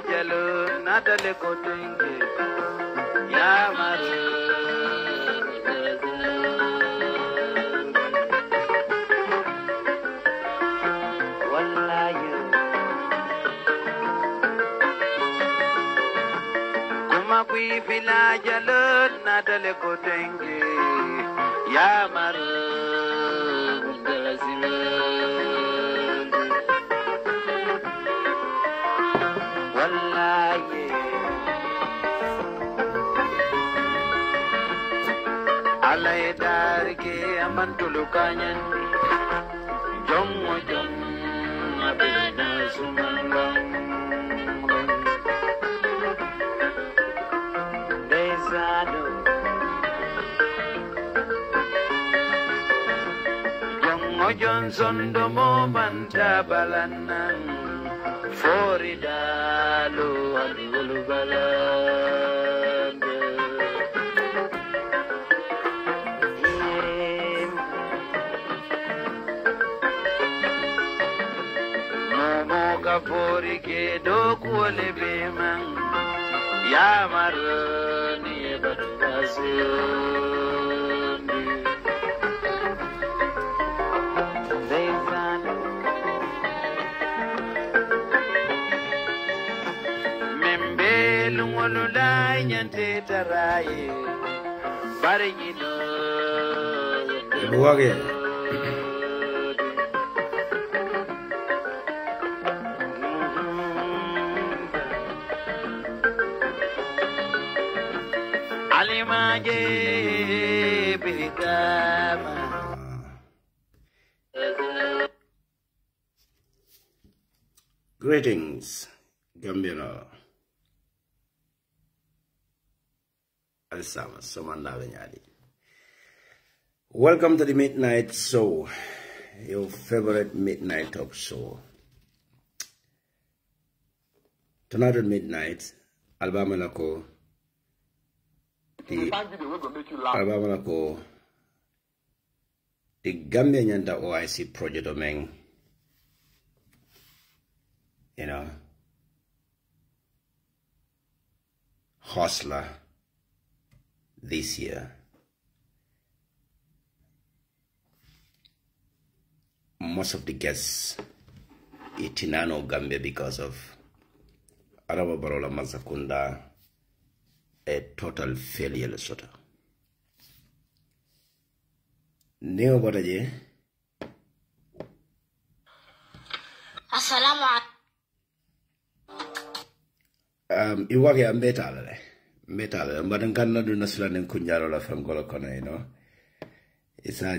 jalo nadale kotenge ya maru wallahi kuma kui fila jalo nadale kotenge ya maru alay darke amantulu kanyan jongo jong abena sumangam desado jongo johnson domo banta balanan foridalo aligulu balan Fori ke do kuole be man ya marani batasi membe lungolo la nyante taraye bari no buage Greetings, Gambian. Welcome to the Midnight Show, your favorite midnight talk show. Tonight at midnight, Alabama Lako. The Gambian and the OIC project omeng, you know, hustler this year. Most of the guests itinano Gambia because of Araba Barola Mazakunda, a total failure Lesotho. Neo Bodaje. Assalamu alaikum. Iwage a metal, but I'm gonna do Naslan and Kunjarola from Golokona, you know. It's a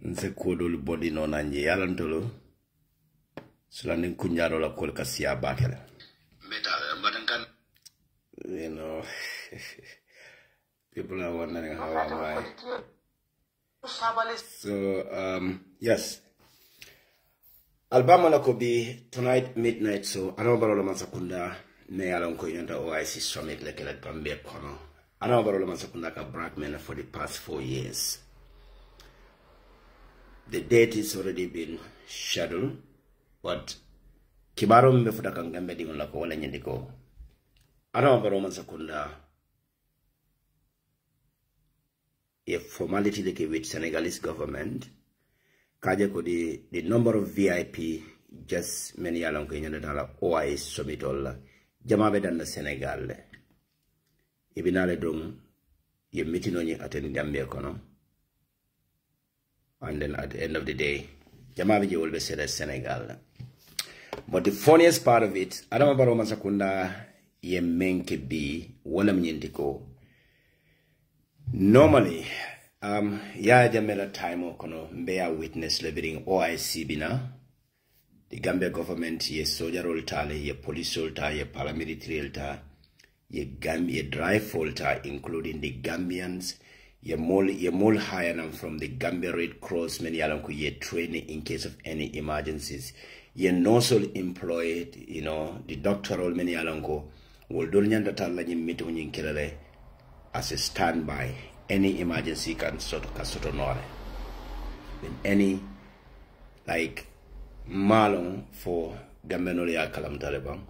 nse kodol body no nanje yalantolo Sulanin Kunjarola 𝒂𝒄𝒄𝒏 bakela. Metal, but I'm gonna, you know. People are wondering how am I. So, yes. Alabama Lakobi, tonight, midnight, so I know Barrow Masakunda, may along Koyanda OIC Summit like a Gambia Kono. I know Barrow Masakunda ka Brackman for the past 4 years. The date is already been scheduled, but Kibaro Mefudaka Gambia Digon Lako Nyendiko. I know Barrow Masakunda. A formality like with Senegalese government, kaja ko the number of VIP just many along Kenya dollar OIS summit all jamabe dan Senegal ibinale dum ye meeting on attend Gambia kono, and then at the end of the day jamabe je will be said as Senegal. But the funniest part of it, Adama Barrow Masakunda ye menke bi wala mnyendiko. Normally, ya jamela time okono mbeya witness liberating OIC bina. The Gambia government ye soldier rolta, ye police rolta, ye paramilitary rolta, ye Gambia dry folta, including the Gambians, ye mole hire them from the Gambia Red Cross, many alanku ye training in case of any emergencies. Ye nozzle employed, you know, the doctoral many alanku will do nyanda la nyimito nyinkilele as a standby. Any emergency can sort of nore. Any like malon for Gambian ya kalam talibang.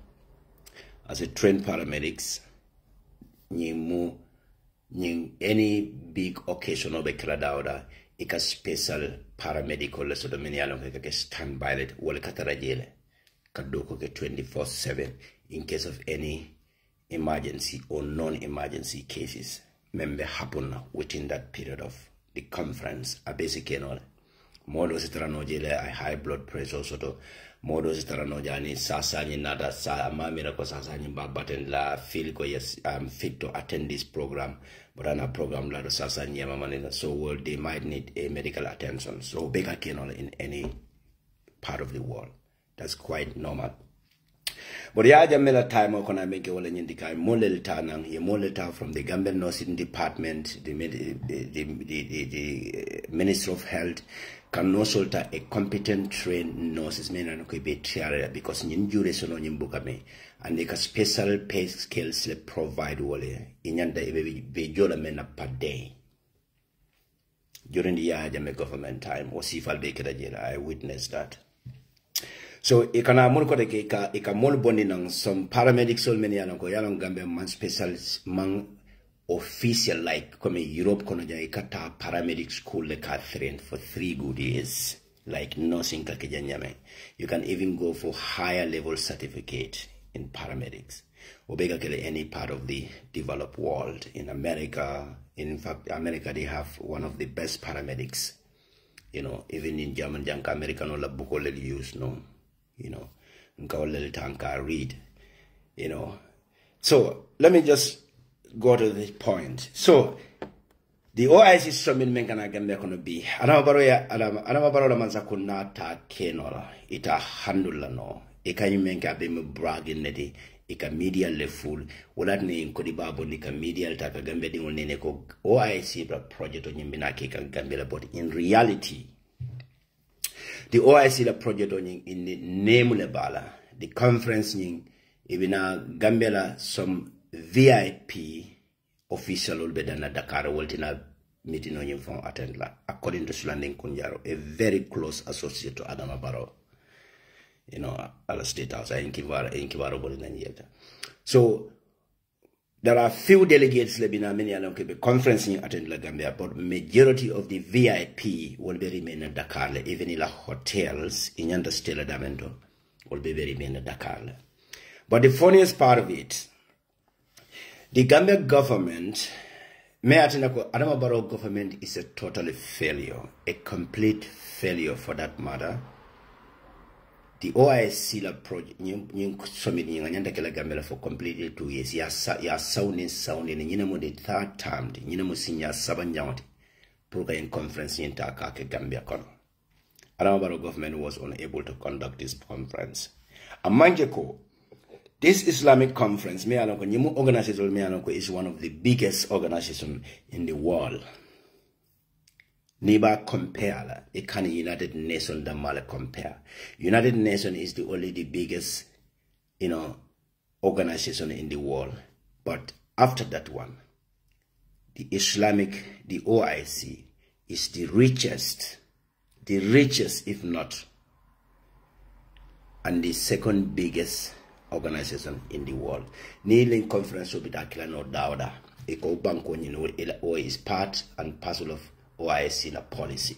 As a trained paramedics, any big occasion of a kradauda, ika special paramedical so the many along ke stand by it wala katarajele kadoko ke 24/7 in case of any emergency or non-emergency cases membe happen within that period of the conference a basic and modo sitrano jele I high blood pressure soto modo sitrano jani sasa ni nada sa mamira ko sasa ni babaten la feel ko yes I'm fit to attend this program but on a program la sasa ni mama so well they might need a medical attention so big can in any part of the world that's quite normal. But ya jamela time o kona make wala nyindika molel tanang ye molel ta from the Gambian Nursing Department the Ministry of Health can also a competent trained nurses men and ko be tiare because nyin jure sono nyimbuka me and they can special pay skills le provide wale inyanda be jola men per day during the year Jamaica government time or 𝒐𝒊𝒏 I witnessed that. So ikana mul ko de ika mul boni nang some paramedics so many anong ko yalong Gambia man specialist man official like come Europe kono ja ikata paramedic school le ka train for 3 good years like nursing ka kijanyame. You can even go for higher level certificate in paramedics. Obega kele any part of the developed world in America. In fact, America they have one of the best paramedics. You know, even in German janka American or la buko le use no. You know, nka read, you know. So let me just go to the point. So the OIC summit menkana Gambia kono be. Adama Barrow la mansa kuna ta kenola. Ita handula no. Ika menka be me bragging neti. Ika media le full. Wala ne inkodi babo nika media taka Gambia di nene ko OIC project o nyimbina keka Gambia but in reality. The OIC la project in the name lebala the conference ning ibina Gambia la some VIP official will be done at Dakar Waltina meeting on you from attend la according to Sulanding Kunjaro, a very close associate to Adama Barrow, you know, at the State House in Kivaro. So there are few delegates lebina many along the conference in attend la Gambia, but majority of the VIP will be remain at Dakar, even in the hotels in Yanda Stella Damento will be remain at Dakar. But the funniest part of it, the Gambia government, Adama Barrow government is a total failure, a complete failure for that matter. The OIC la project nyung summit nyanda kala Gambia for completely 2 years. Ya sounding nyina mo the third term nyina mo sinya sabanyawti program conference nyinta ka ke Gambia kono. Adama Barrow government was unable to conduct this conference. Amanjeko, this Islamic conference is one of the biggest organizations in the world. Never compare. It can United Nations that mala compare. United Nations is the biggest, you know, organization in the world. But after that one, the OIC is the richest if not, and the second biggest organization in the world. Kneeling conference will be that no dauda. Eko banko is part and parcel of OIC na policy.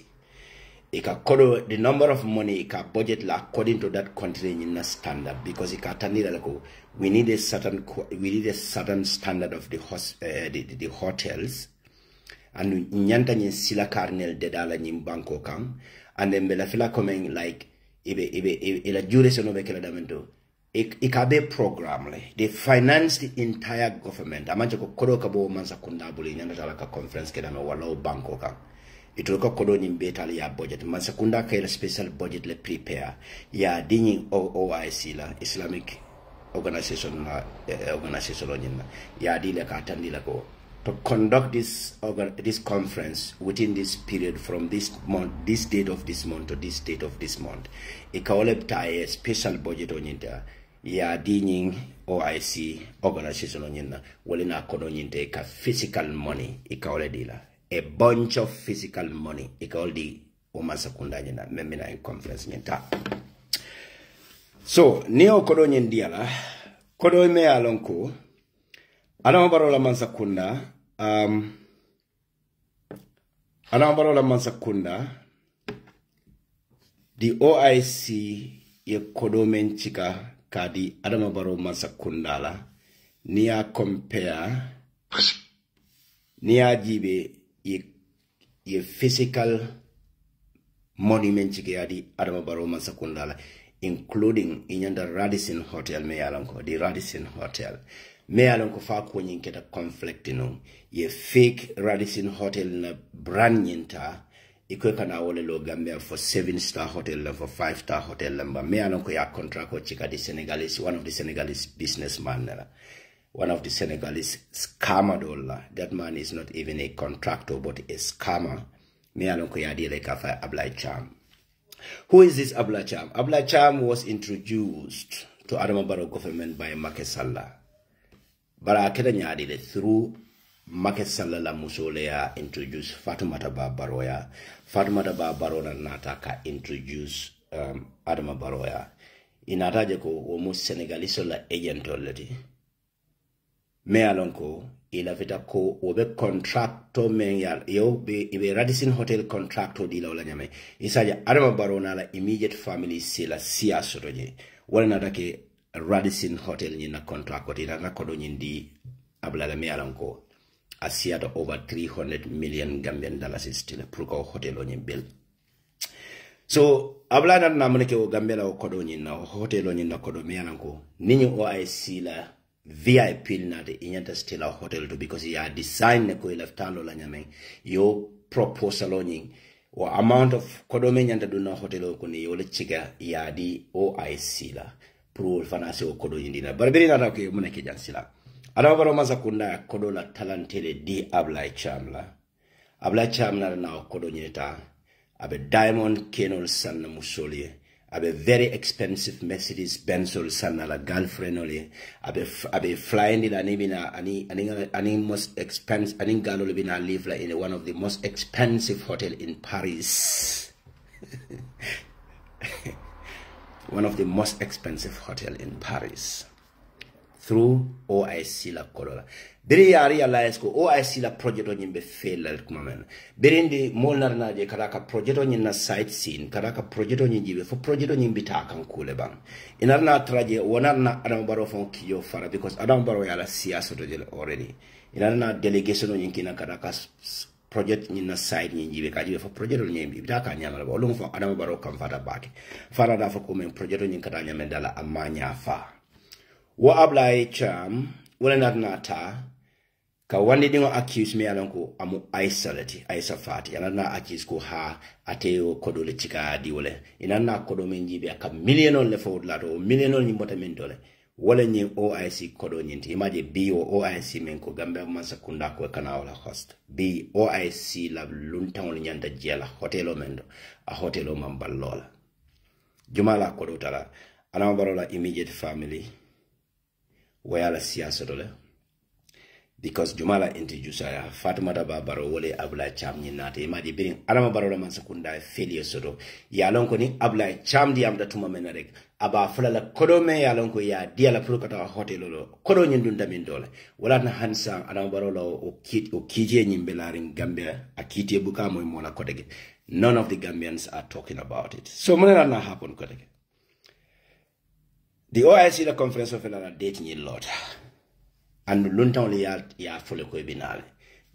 Ika kodo the number of money ika budget la according to that country in a standard because ika tanira lako we need a certain standard of the hotels and nyanta nyi sila karnel dedala nyi banko kam and then bela fila coming like ila duration of ekela damento ikabe program le they finance the entire government amanje ko kodo kabo manza kundabuli nyanda talaka conference keda no wala banko kam itoloka kodo nyimbetali ya budget manza kunda ka special budget le prepare ya dini OIC la Islamic organization onyina ya dile ka tandila ko to conduct this conference within this period from this month, this date of this month to this date of this month. Ikaolepta a special budget onyinta ya dining OIC organization onyina walina kono nyinte ka physical money ikaole dila a bunch of physical money ikaole di umasa kunda nyina memina in conference nyinta. So neo kodo nyendiala kodo me alonko Adama Barrow la Mansakunda Adama Barrow la Mansakunda the OIC ye kodo men chika kadi Adama Barrow Mansakunda la niya compare niya jibe ye physical monument chika yadi Adama Barrow Mansakunda la including in the Radisson Hotel me alonko the Radisson Hotel me alonko fa ko nyin keta conflict no ye fake Radisson Hotel na brand nyinta iko kana wole lo Gambia for 7-star hotel and for 5-star hotel lamba me alonko ya contract ko chika the Senegalese one of the Senegalese businessman one of the Senegalese scammer dollar that man is not even a contractor but a scammer me alonko ya di like afa Ablai Cham. Who is this Ablai Cham? Ablai Cham was introduced to Adama Barrow government by 𝒂𝒂𝒊𝒏. Bara keda nyadile through 𝒂𝒂𝒊𝒏 la musolea introduce Fatoumata Bah Barrow ya. Fatoumata Bah Barrow na nataka introduce Adama Barrow ya. Inataje ko almost Senegalese la agent already. Me alonko ila vita ko obe contractor men ya yo be Radisson Hotel contractor dila wala nyame isaja Adama Barrow na la immediate family sila siya sotoje wala natake Radisson Hotel nyina contractor dila na kodo nyindi ablala me alonko asiya to over 300 million Gambian dollars still pruko hotel onye bill. So ablana na muneke o Gambia la kodo nyina hotel onye kodo me alonko ninyi OIC la VIP na de inyanta still a hotel to because ya design ne ko leftalo la nyame yo proposal onying or amount of kodome nyanta do na hotel ko ni yo le chiga ya di OIC la pro fanase o kodo yindina barberi na ko mun ke jansila Adama Barrow Mansakunda kodo la talentele di Ablai Cham na kodo nyeta abe diamond kenol san musolie abe very expensive Mercedes Benz or sana la girlfriend ole abe flying in ani most expensive ani galo bina live like in one of the most expensive hotel in Paris. One of the most expensive hotel in Paris through OIC la kolola. Beri ya realize ko OIC la project on yimbe fail la kumamen. Beri ndi molnar na je karaka project on yina sightseeing, karaka project on yimbe for project on yimbe ta kan kule bang. Inarna traje wonarna Adama Barrow fon kiyo fara because Adama Barrow ya la siyasa to jele already. Inarna delegation on yinkina karaka project yina site yimbe kajibe for project on yimbe ta kan nyamala ba olum fo Adama Barrow kan fata baki. Fara da fo komen project on yinkata nyamendala amanya fa. Wa Ablai Cham wala nata ka wandi dingo accuse me alonko amu Aisha Fati yana accuse ko ha ateo kodo le chika di wala inana kodo menji be aka millionon le fo lato millionon ni mota men dole wala nyi OIC kodo nyinti imaje bi OIC men ko Gambia Mansakunda ko kana wala host bi OIC la luntan nyanda jela hotelo mendo a hotelo mamballola jumala kodo tala Adama Barrow la immediate family wayala siyasa dole because Jumala introduce Fatoumata Bah Barrow wole Ablai Cham ni nate imadi birin Adama Barrow la Mansakunda failure soto ya lonko ni Ablai Cham di amda tuma menarek aba fula la kodo me ya lonko ya dia la pulukata hotel lo kodo nyindunda min dole wala na hansa Adama Barrow la o kije nyimbe larin Gambia akiti buka moy mola kodege none of the Gambians are talking about it so mona na happen kodege. The OIC la conference of la date ni lot and luntaw ya fole ko binale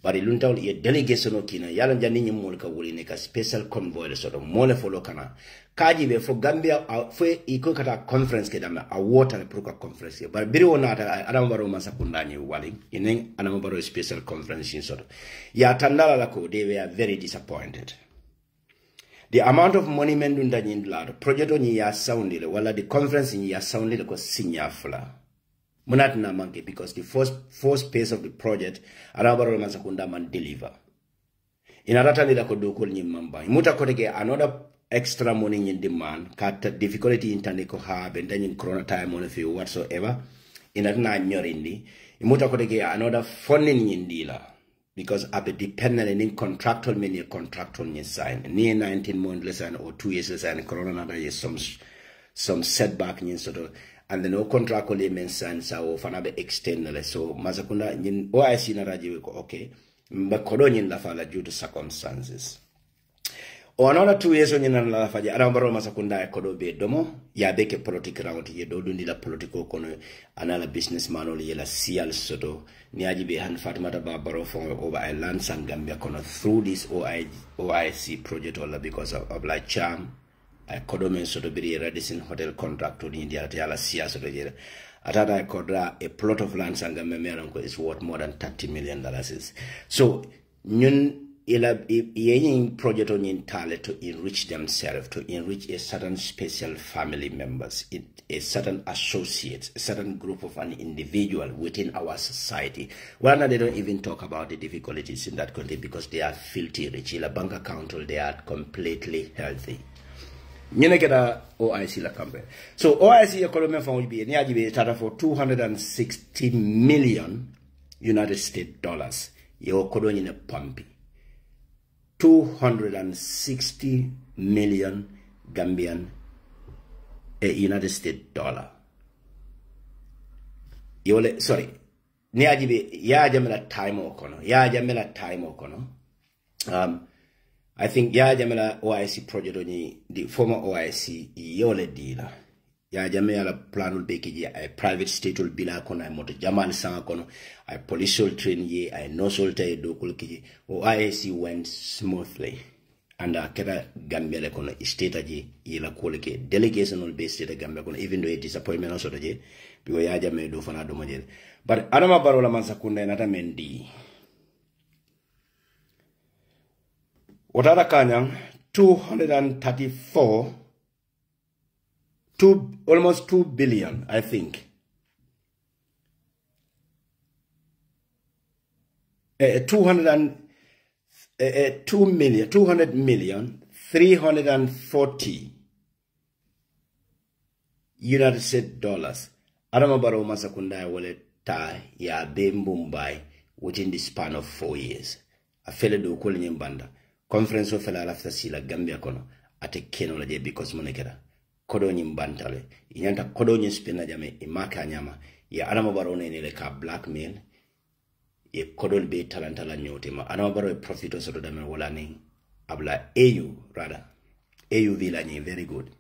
bari luntaw ye delegation okina yalla jani ni mol ka wuli ne ka special convoy le soto mole folo kana kaji be fo Gambia fo iko kata conference ke dama a water pro conference bari biri wonata Adama Barrow Mansakunda ni wali inen Adama Barrow special conference in soto ya tandala la ko they were very disappointed. The amount of money men dunda nyindla project oni ya soundile wala the conference ni ya soundile ko sinyafla munat na manke because the first phase of the project Adama Barrow Mansakunda man deliver inarata nila ko dokol nyi mamba muta ko tege another extra money in demand kat difficulty internet ko ha be danyin corona time on fi whatsoever inatna nyorindi muta ko tege another funding nyindila because abe dependent in contractual many contractual ni sign ni 19 months less or 2 years less and corona na some some setback in sort of, and then no contract only means sign so fanabe external. So Mazakunda in OIC na raji wiko okay, but kodonyin la fala due to circumstances. O another 2 years on yin la faja arambaro Masakunda kodo be domo ya beke political round ye do dundi la political kono anala businessman oli yela sial soto ni aji be han Fatimata Barrow from over a land sang Gambia kono through this OIC project all because of like charm I kodo men soto be Radisson hotel contract to India yala sia soto yela atata I kodra a plot of land sang Gambia is worth more than $30 million. So nyun ila project on in talent to enrich themselves, to enrich a certain special family members, a certain associates, a certain group of an individual within our society. Well, now they don't even talk about the difficulties in that country because they are filthy rich. In a bank account, they are completely healthy. You know, get a OIC la company. So OIC economy fund will be started for $260 million United States dollars. You could in a pumpy. 260 million Gambian United States dollar. Yole sorry. Ni ajibe ya jamela time okono. Ya jamela time okono. I think ya jamela OIC project oni the former OIC yole dealer. Ya jamela planul bekeji a private state will bila kono moto jamal sanga kono a police train ye a no solte do kulkiji OIC went smoothly and keda Gambia le kono state aji yela kolke delegation will be state Gambia kono even though it disappointment also je because ya jamela do fana do model but Adama Barrow la mansakunda nata mendi Watara kanyang 234 almost 2 billion, I think. 200 million, 340 United States dollars. Adama Barrow Masakunda wale ta ya Mumbai within the span of 4 years. A fellow do calling in banda. Conference of fellow after sila Gambia kono ate keno la because monekera. Kodo bantale inyanta kodo spina jame imaka nyama ya Adama Barrow ne ka blackmail ye kodo be talanta la nyote ma Adama Barrow e profito soto dame wala ni abla AU rather AU villa ni very good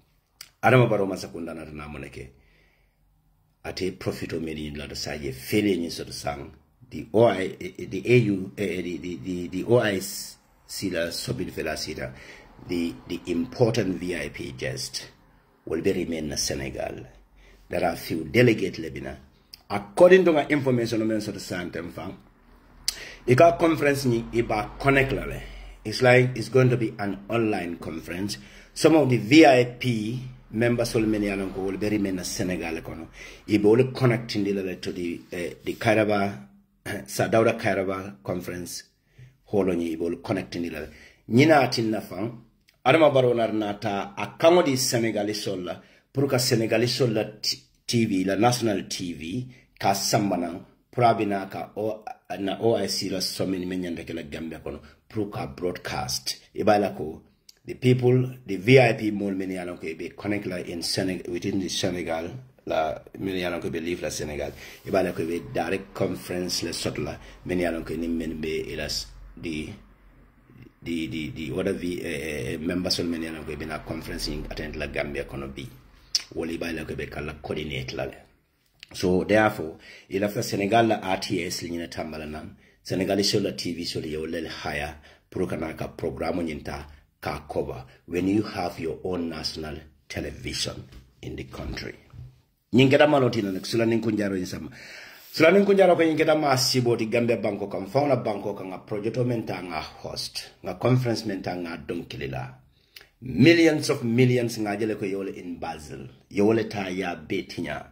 Adama Barrow masakunda na moneke ate profito medi la do saje fele ni soto sang the OIC sila sobin fela sita the important VIP guest will be remain in Senegal. There are few delegates Lebina. According to my information on the Santem Fang, the conference ni iba connect lale. It's like it's going to be an online conference. Some of the VIP members will be remain in Senegal. Iba will connect in the to the Kairaba Sadauda Kairaba conference. Holoni will connect in the Nina Atin Fang. Adama Barrow nata akango di Senegalese sola puruka Senegalese sola TV la national TV ka sambana prabina ka na OIC la somini menyanda kela Gambia kono puruka broadcast ibala ko the people the VIP mol meni alon ko be connect la in Senegal within the Senegal la meni alon ko be live la Senegal ibala ko be direct conference la sotla meni alon ko ni men be ilas the members of many of the conferencing attend la Gambia kono bi woli ba la ko be kala coordinate la so therefore il after Senegal la RTS linyina tambala nan Senegal so la TV so le wole higher pro kana ka programme nyinta ka cover when you have your own national television in the country nyingeda malotina nak sula nin kunjaro insama Sulanin kunjaro ko yingeta ma siboti Gambia banko kam fauna banko kan nga project menta nga host nga conference menta nga donkilila millions of millions nga jele ko yole in Basel yole ta ya betinya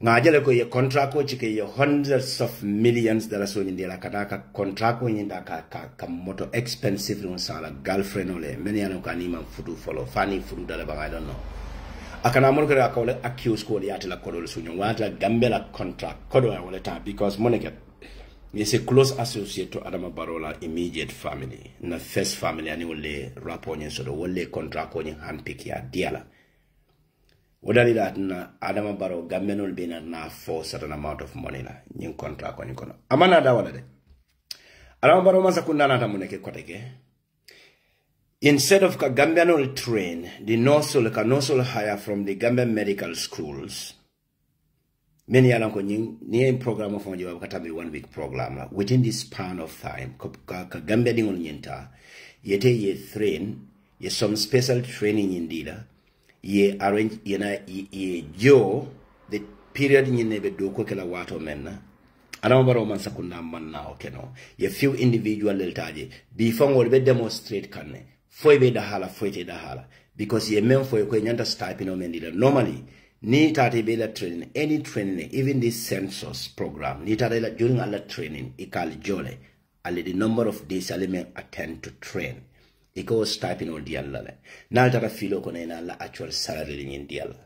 nga jele ko ye contract ko chike ye hundreds of millions dollars so ndela kadaka contract ko nyinda ka moto expensive on sala girlfriend ole many anu kanima fudu follow fani fudu dala ba I don't know akana mon ko akole accuse ko yati la kodol sunyo wata Gambia la contract kodo wala ta because moneke is a close associate to Adama Barrow la immediate family na first family ani wole rapport nyen so do wole contract ko nyen handpick ya diala Wodali that na Adama Barrow Gambian be na for certain amount of money la nyin contract ko kono amana da wala de Adama Barrow masa kundana ta muneke koteke instead of ka Gambian will train the nosol hire from the Gambian medical schools many alan ko nyin program of onje wakata be 1 week program la within this span of time ka Gambia dingol nyenta yete ye train ye some special training indeed ye arrange ye jo the period nyine be do ko kala wato menna Adama Barrow man sakunda man na okeno ye few individual leltaje bi fangol be demonstrate kanne foy be da hala foyte da hala because ye men foy ko nyanta stipend mendila normally ni tate be la training any training even this census program ni tate la during all training ikal jole alle the number of days alle men attend to train iko stipend on dialla le na tara filo ko na la actual salary ni dialla.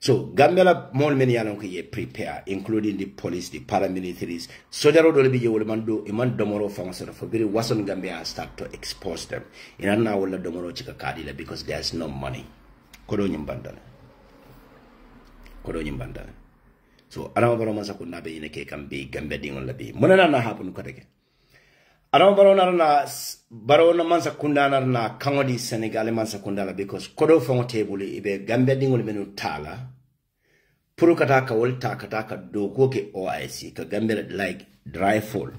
So Gambia la more many along ye prepare, including the police, the paramilitaries. Sojaro do be you mando iman domoro fangasara for very wasn't Gambia start to expose them. In an hour domoro chika kadila because there's no money. Kodo nyimbandana. So Adama Barrow masa kunna be ineke kan be Gambia dingon labi. Monana na happen koteke. Adama Barrow na Barrow na mansa kundana na kangodi Senegal mansa kundala because kodo fango table ibe Gambia dingol menu tala puru kataka wolta kataka do koke OIC ka Gambia like dry fall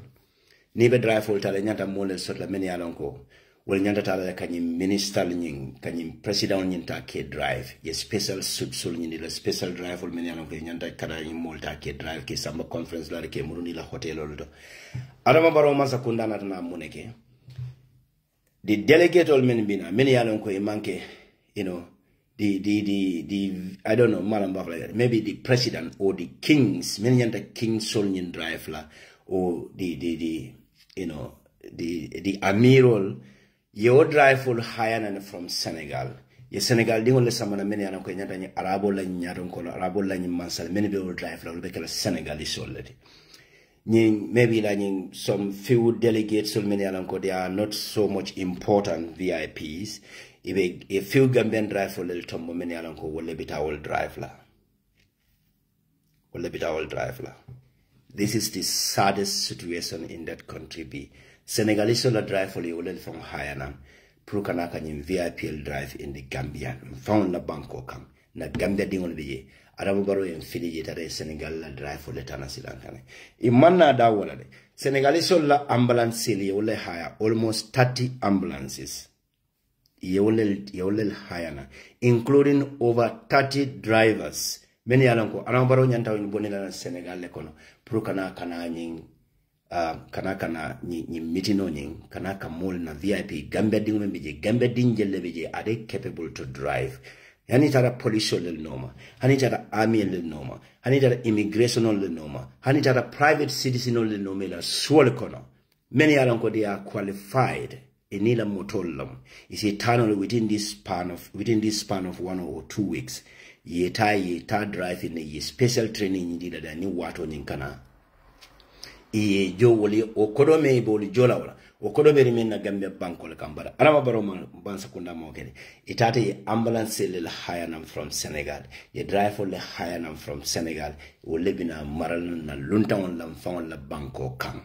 nibe dry fall tala nyanta mole sotla meni alonko wol nyanta tala kanyim minister nyin kanyim president nyinta ke drive ye special subsul nyini la special drive wol meni alonko nyanta kada nyim molta ke drive ke samba conference la ke muruni la hotel loldo Adama Barrow mansa kundana na muneke the delegate all men bina many along ko manke you know the I don't know malam like maybe the president or the kings many and the king soldier drive la or the you know the amiral your drive will higher than from Senegal ye Senegal dingol le samana many along ko nyata ni arabo la nyaron ko arabo la mansal many will drive la be kala Senegalese already. Maybe like some few delegates, so many they are not so much important VIPs. If a few Gambian drive for little tombo many will let it all drive la. This is the saddest situation in that country. Be Senegalese will drive for you from Hayanam. Prukanaka in VIP drive in the Gambia. Found la banko kam. Na Gambia dingol biye. Adama Barrow en fili tare Senegal la drive for letana silankane. Imanna da wala de. Senegalese la ambulance li wole hire almost 30 ambulances. Yewole hire na including over 30 drivers. Many alanko Adama Barrow nyanta woni bonela Senegal le kono. Pro kana nying kana ni mitino nying kana kamol na VIP Gambia dingol bije Gambia dinjelle bije are they capable to drive. Hani tara police lil noma, hani tara army lil noma, hani tara immigration lil noma, hani tara private citizen lil noma la swole kono. Many alanko they are qualified inila motolam. Is eternal within this span of 1 or 2 weeks. Yeta drive in a special training indeed that ni wato ninkana. Iye jo woli okodome boli jola wala. Okodome rimena Gambia banko le kambara. Adama Barrow bansa kunda mokene. Itate ye ambulance le hire nam from Senegal. Ye drive le hire nam from Senegal. O lebina maral na luntan lam fawon la banko kam.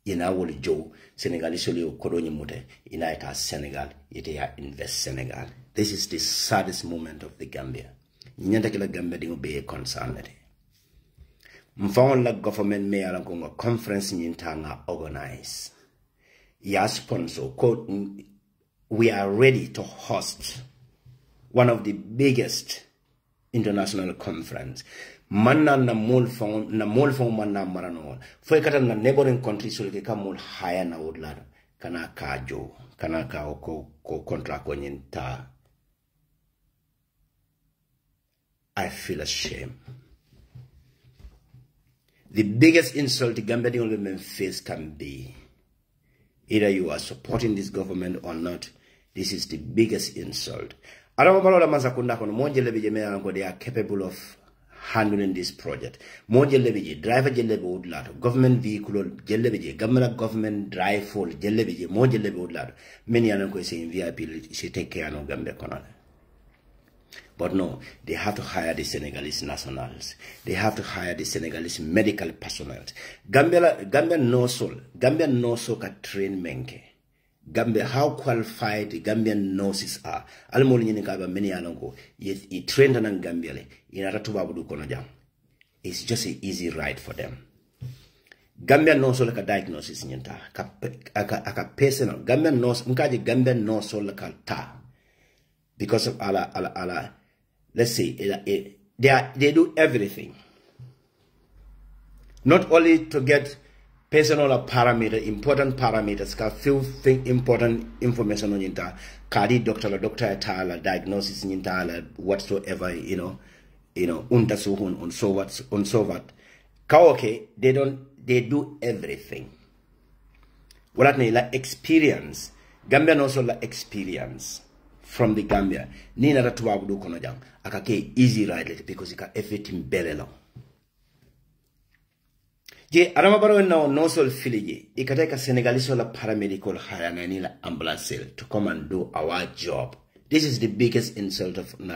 Ina woli jo Senegal isoli okodonyi mute. Ina ita Senegal. Yete ya invest Senegal. This is the saddest moment of the Gambia. Nyanta kila Gambia dingo be concerned. Mfawon la government me ala kongo conference nyinta nga organize. Ya sponsor quote, we are ready to host one of the biggest international conference. Manna na mol fon manna marano. Foi kata na neighboring countries so ke kamol haya na odla kana kajo kana ka ko contract ko nyinta. I feel ashamed. The biggest insult the Gambian women face can be either you are supporting this government or not. This is the biggest insult. Adama Barrow Masakunda kono monje lebeje me anko they are capable of handling this project. Monje lebeje driver jelle be odlato government vehicle jelle beje government drive for jelle beje monje lebe odlato many anko say VIP she take care no Gambia kono. But no, they have to hire the Senegalese nationals. They have to hire the Senegalese medical personnel. Gambia no soul can train menke. Gambia, how qualified the Gambian nurses are. Almoli ni kaba many alongo. He trained in Gambia le. In Aratubabudu konojam. It's just an easy ride for them. Gambian nurse like a diagnosis nyenta. Aka personal. Gambian nurse mkaji Gambian nurse like a ta. Because of Allah. Let's say they do everything. Not only to get personal parameter, important parameters, few important information on yinta, kadi doctor tala diagnosis yinta whatsoever, untersuchung und so what. Kaoke, they do everything. What I experience, Gambian also experience from the Gambia. Ni na ratu wabudu kono jang. Akake easy ride because you can everything belelo. Je Adama Barrow no sol filije. Ikateka Senegalese la paramedical hire na ambulance to come and do our job. This is the biggest insult of in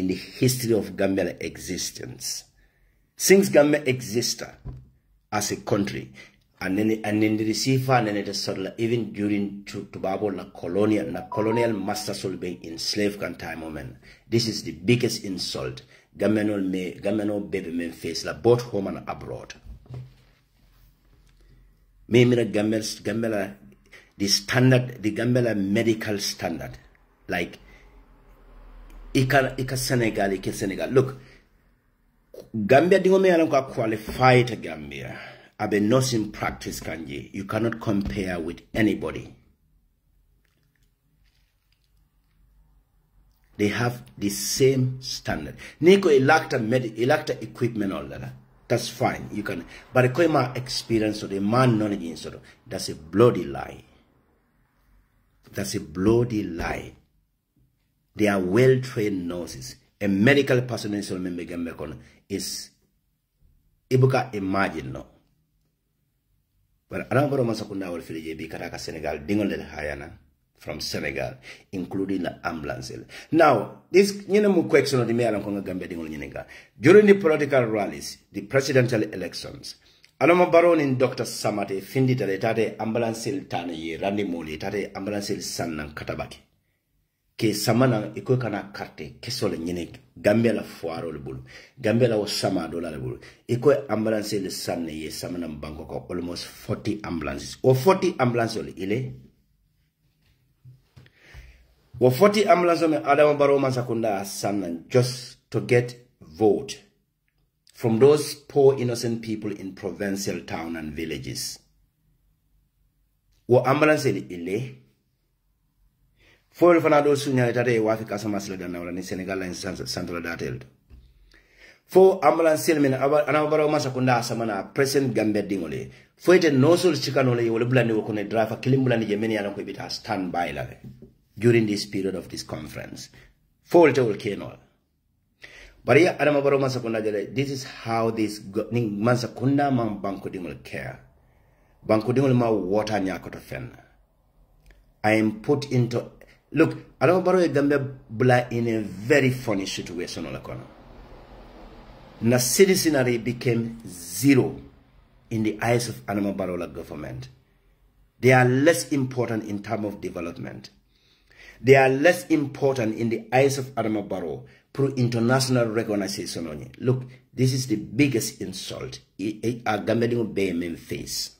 the history of Gambia existence. Since Gambia existed as a country, and then the receiver and then the even during to Babo la colonial master soul being enslaved and time moment. This is the biggest insult Gambian baby men face la both home and abroad. Me Gambia the standard, the Gambia medical standard, like ika Senegal. Look, Gambia dingo me alam ka qualified Gambia. Abe nursing practice kanji. You cannot compare with anybody. They have the same standard. Niko electa equipment all that. That's fine. You can, but the my experience or the man knowledge in sort of that's a bloody lie. That's a bloody lie. They are well-trained nurses. A medical personnel is ibuka imagine no. But Adama Barrow masakunda wal filije bi kataka Senegal dingol le hayana from Senegal, including the ambulance. Now, this question of the mayor and Gambia dingol nyinga. During the political rallies, the presidential elections, Adama Barrow in Dr. Samate findi tate ambulance tane ye randi moli tate ambulance sannan katabaki. Ke samana iko kana karte kesole nyine Gambia la foiro le bulu Gambia la wasama dola le bulu iko ambulance le sanne ye samana banko ko almost 40 ambulances or 40 ambulances ile or 40 ambulances me Adama Barrow masakunda sanna just to get vote from those poor innocent people in provincial town and villages. Or ambulance ile for fanado sunya tate wafi kasama sila dana wala ni Senegal in Central Datel. For ambulance men Adama Barrow masakunda samana present Gambia dingole. For it no sol chikanole wole blandi wokone driver kilimbulani jemeni anako bita stand by la during this period of this conference. For it will kenol. But yeah, Adama Barrow masakunda jale. This is how this masakunda man banko dingole care. Banko dingole ma water nyakoto fen. I am put into. Look, Adama Barrow Gambia bula in a very funny situation on the corner. The citizenry became zero in the eyes of Adama Barrow government. They are less important in terms of development. They are less important in the eyes of Adama Barrow through international recognition. Look, this is the biggest insult a Gambian Bayman face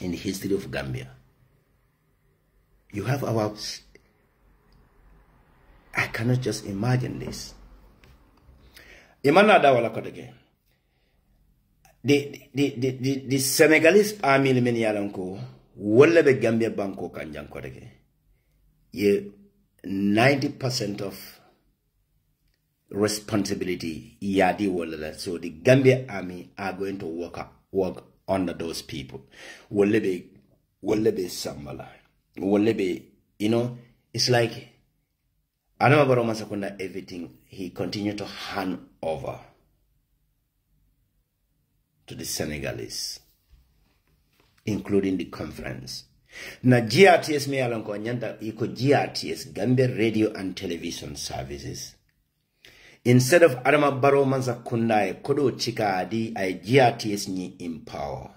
in the history of Gambia. You have our. I cannot just imagine this. Imana dawala kodege. The Senegalese army le meni yalanko wala be Gambia banko kanjang kodege. Ye 90% of responsibility yadi wala. So the Gambia army are going to work under those people. Wala be sambala. Wala be, it's like Adama Barrow masakunda everything he continued to hand over to the Senegalese, including the conference. Na GRTS me alonko nyanda iko GRTS, Gambia Radio and Television Services. Instead of Adama Barrow manza kundae kodo chika adi ay GRTS ni empower.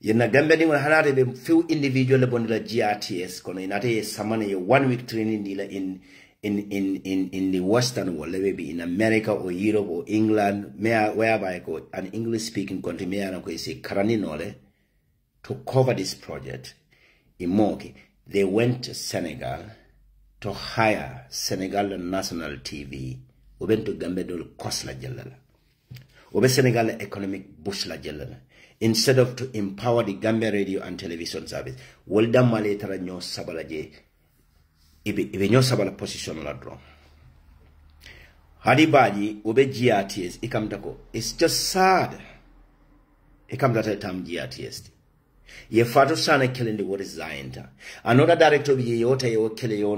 Yena Gambia ni hanate be few individual bondila GRTS kono inate samane ye 1 week training dila in the Western world, maybe in America or Europe or England, wherever I go, an English speaking country, me and I say Karaninole to cover this project. In Moki, they went to Senegal to hire Senegal national TV. We went to Gambia to cost la jelala. We Senegal economic bush la jelala. Instead of to empower the Gambia Radio and Television Service, Walda Male tara nyo sabalaje. Ibe nyo sabala position la draw. Hadibaji ube GRTS ikamtako. It's just sad. Ikamtata tam GRTS. Ye fatu sana killing the what is Zainta. Another director ye yota ye kill you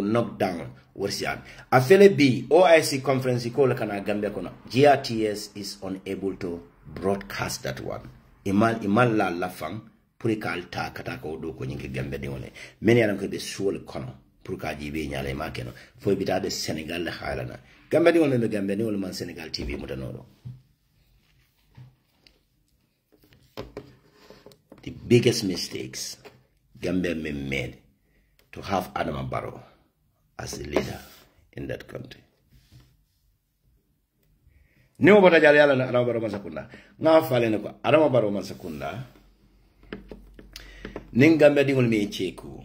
knock down. What's yan? Afele B OIC conference ikola kana Gambia kono. GRTS is unable to broadcast that one. Imal la lafang. Purikal ta kataka odo ko nyinke Gambia dingole. Many alam ko be suol kono. Purika jibe nyale makeno. Fo bita de Senegal la halana. Gambia dingole me Gambia dingole man Senegal TV mutanoro. The biggest mistakes Gambia made to have Adama Barrow as a leader in that country. Nemo bota jale yala na Adama Barrow masakunda. Nga fale ne ko Adama Barrow masakunda. Ning Gambia dingol me cheku.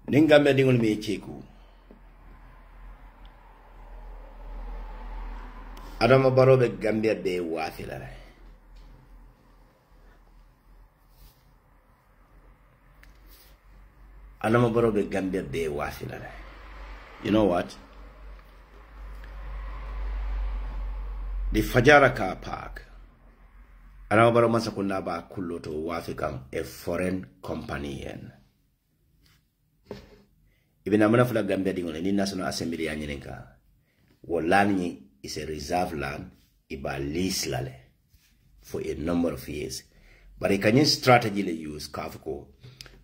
Ning Gambia dingol me cheku. Adama Barrow be Gambia be wafila. Adama Barrow be Gambia be wafila. You know what? The Fajara car park. Adama Barrow masakunda ba kuloto wafikam a foreign company yen. Ibina muna fula Gambia dingole ni National Assembly yanyininka. Wolani is a reserve land iba lease lale for a number of years. But a Kenyan strategy they use kafuko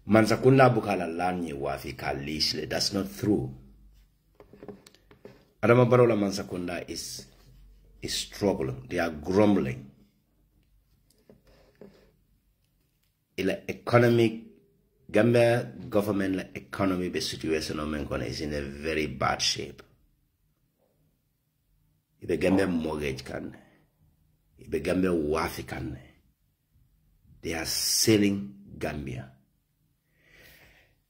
mansakunda bukala land ye wafi ka lease le. That's not true. Adama Barrow la mansakunda is struggling. They are grumbling. Ila economic Gambia government economy be situation is in a very bad shape. Ibe Gambia mortgage kan. Ibe Gambia wafi kan. They are selling Gambia.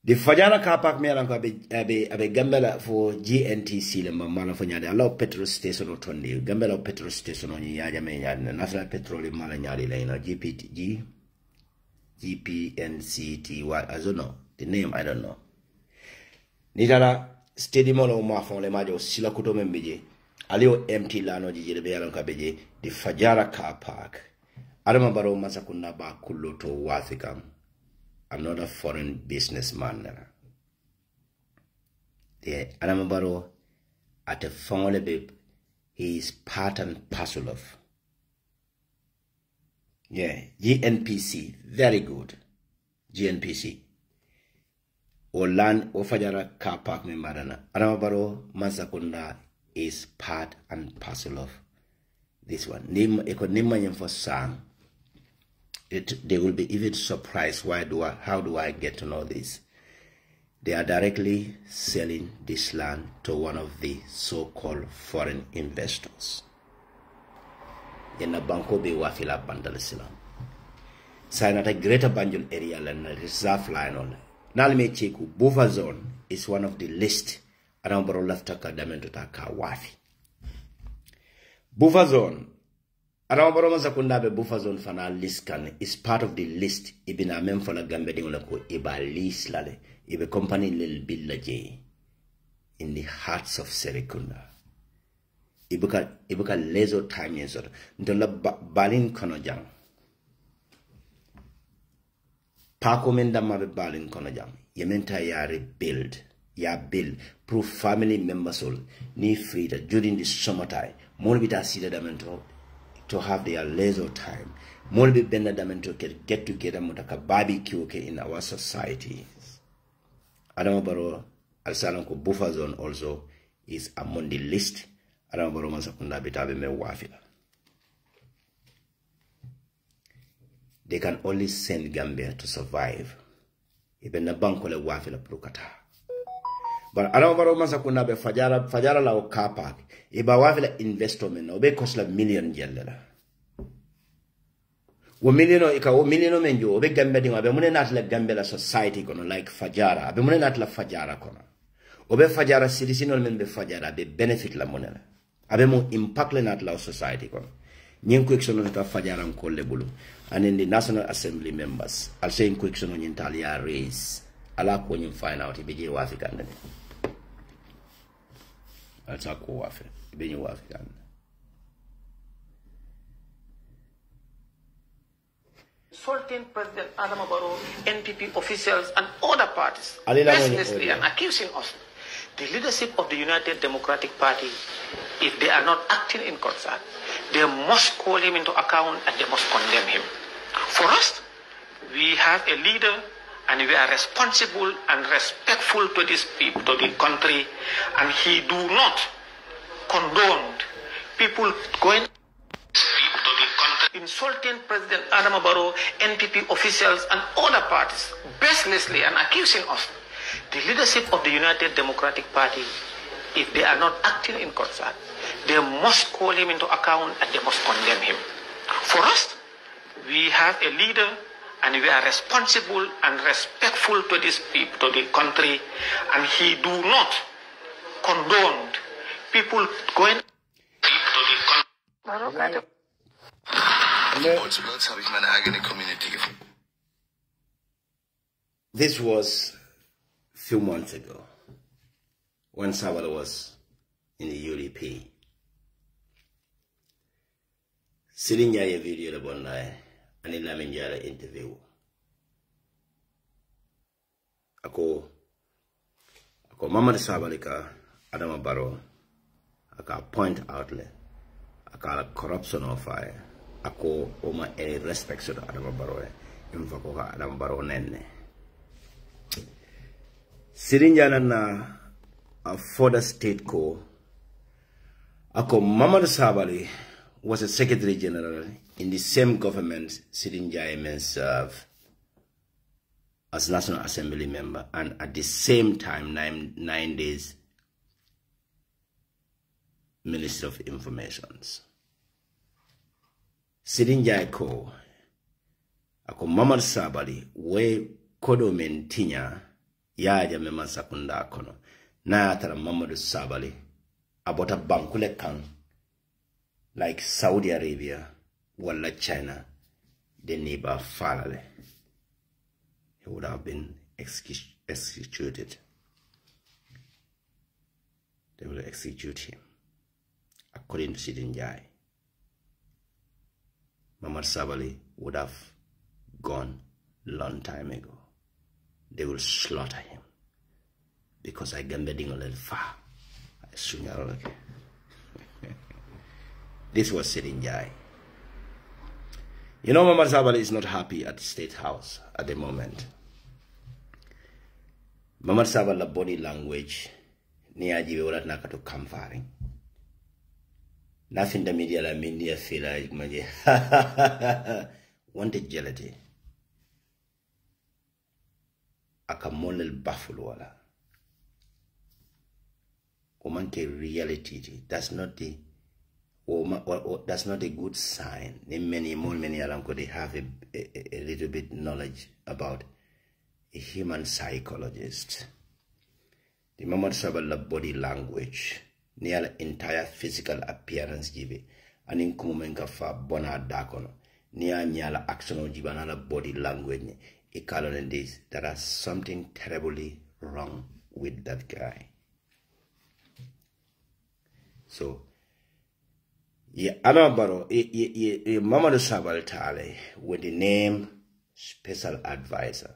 The Fajara car park me alanko abe Gambia for GNTC le mala fo nyaade allow petrol station otondi. Gambia allow petrol station on yaaja me nyaade national petrol mala nyaade le na GPNCTY. I don't know the name. I don't know. Nitala stadium o mafon le majo sila kuto membeje. Alio empty lano jijile be yalan kabeje the Fajara car park. Adama Barrow masakunda ba kuloto wafikam. Another foreign businessman. The Adama Barrow at a family babe, he is part and parcel of. Yeah, GNPC, very good. GNPC. Or land or Fajara car park me madana. Adama Barrow masakunda is part and parcel of this one. Name for sang. They will be even surprised. How do I get to know this? They are directly selling this land to one of the so-called foreign investors. Yena banko be wafila bandal silam. Sainata greater Banjul area land reserve line on. Nalme cheku buffer zone is one of the list around Barrow left akadamento taka wafi. Buffer zone. Around Barrow Sakunda buffer zone fana list kan is part of the list. Ibina mem for la Gambia dingolako iba list lale. Ibe company lil billaje in the hearts of Serekunda. Ibuka lezo time yesor. Ntola balin konojang. Pako menda mabe balin konojang. Yementa ya rebuild. Ya build. Proof family members all. Ni free during the summertime. More bita sida damento. to have their leisure time. More be better than to get together mutaka barbecue in our society. Adama Barrow Alsalanko buffer zone also is among the list. Adama Barrow Masakunda bitabe me wafila. They can only send Gambia to survive. Even na banko le wafila prukata. But Adama Barrow Masakunda be fajara la car park. Iba wafila investment obe cost $1 million jellela. Wo million menjo obe Gambia dinga be mune nat la Gambia la society kono like fajara be mune nat la fajara kono obe fajara citizen men be fajara be benefit la mune la abe mo impact le nat la society kono nyen ko eksono ta fajara ko le bulu and in the National Assembly members al say ko eksono nyen talia race ala ko nyen find out be je wafi kan ne al sa ko wafi be nyen wafi kan. Insulting President Adama Barrow, NPP officials and other parties, mercilessly and accusing us. The leadership of the United Democratic Party, if they are not acting in concert, they must call him into account and they must condemn him. For us, we have a leader and we are responsible and respectful to this people, to the country, and he do not condone people going insulting President Adama Barrow, NPP officials and other parties, baselessly and accusing us. The leadership of the United Democratic Party, if they are not acting in concert, they must call him into account and they must condemn him. For us, we have a leader and we are responsible and respectful to this people, to the country, and he do not condone people going to the country. This was a few months ago when Sabala was in the UDP. Sitting here a video about night and in Laminjara interview. Ako Mama de Sabalika Adama Barrow aka point out le aka corruption of fire. Ako oma any respect to Adama Barrow infako ka Adama Barrow nenne sirinjana na a further state co ako Mamadou Sabally was a secretary general in the same government Sirinjai men served as National Assembly member and at the same time 9 days Minister of Informations. Sirinjai ko ako Mamadou Sabally we kodo men tinya yaja me masakunda kono na atara Mamadou Sabally abota bankule kan like Saudi Arabia wala China the neighbor falale he would have been executed. They will execute him according to Sirinjai. Mamadou Sabally would have gone long time ago. They will slaughter him because I Gambia ding a little far. This was Sirinjai. You know, Mamadou Sabally is not happy at the State House at the moment. Mamadou Sabally body language ni ajibe wala nakato kamfaring. Nothing the media la media feel like maje wanted jelly. Akamolel baffle wala. Omanke reality. That's not a good sign. Many around they have a little bit knowledge about a human psychologist. The Mamadou Sabally body language, near entire physical appearance give and in kumenka fa bona dakono, near nyala action jibanala body language. This, there is something terribly wrong with that guy. So, yeah, Adama Barrow, Mamadou Sabally Tale with the name special advisor,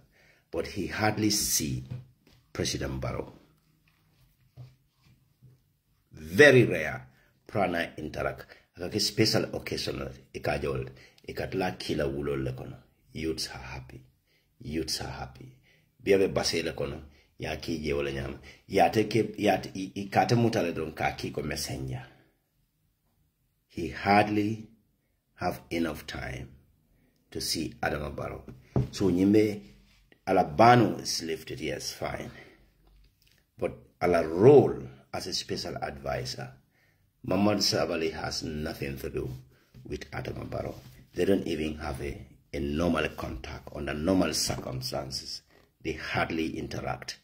but he hardly see President Barrow. Very rare, prana interact. like a special occasion ikajol ikatla kila wulo le kono youths are happy biabe base le kono ya ki je wala nyama ya teke ya ikate mutale don ka ki ko messenger. He hardly have enough time to see Adama Barrow. So Nyimbe Alabano is lifted, yes, fine. But Ala role as a special advisor, Mohamed Sabali has nothing to do with Adama Barrow. They don't even have a normal contact under normal circumstances. They hardly interact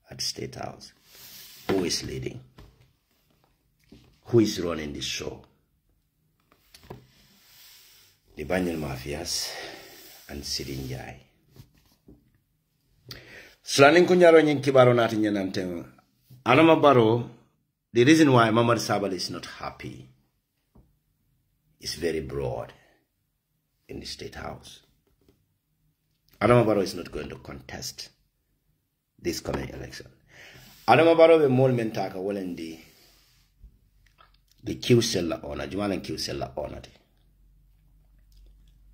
at State House. Who is leading? Who is running the show? The Banjul Mafias and Sidin Jai. Slaning Kunyaro Nyin Kibaro Nati Nyananteng. Adama Barrow, the reason why Mohamed Sabali is not happy is very broad in the State House. Adama Barrow is not going to contest this coming election. Adama Barrow be mol mentaka walendi the 𝒂𝒄𝒐𝒎 honor, Jumalan 𝒂𝒄𝒐𝒎 honor.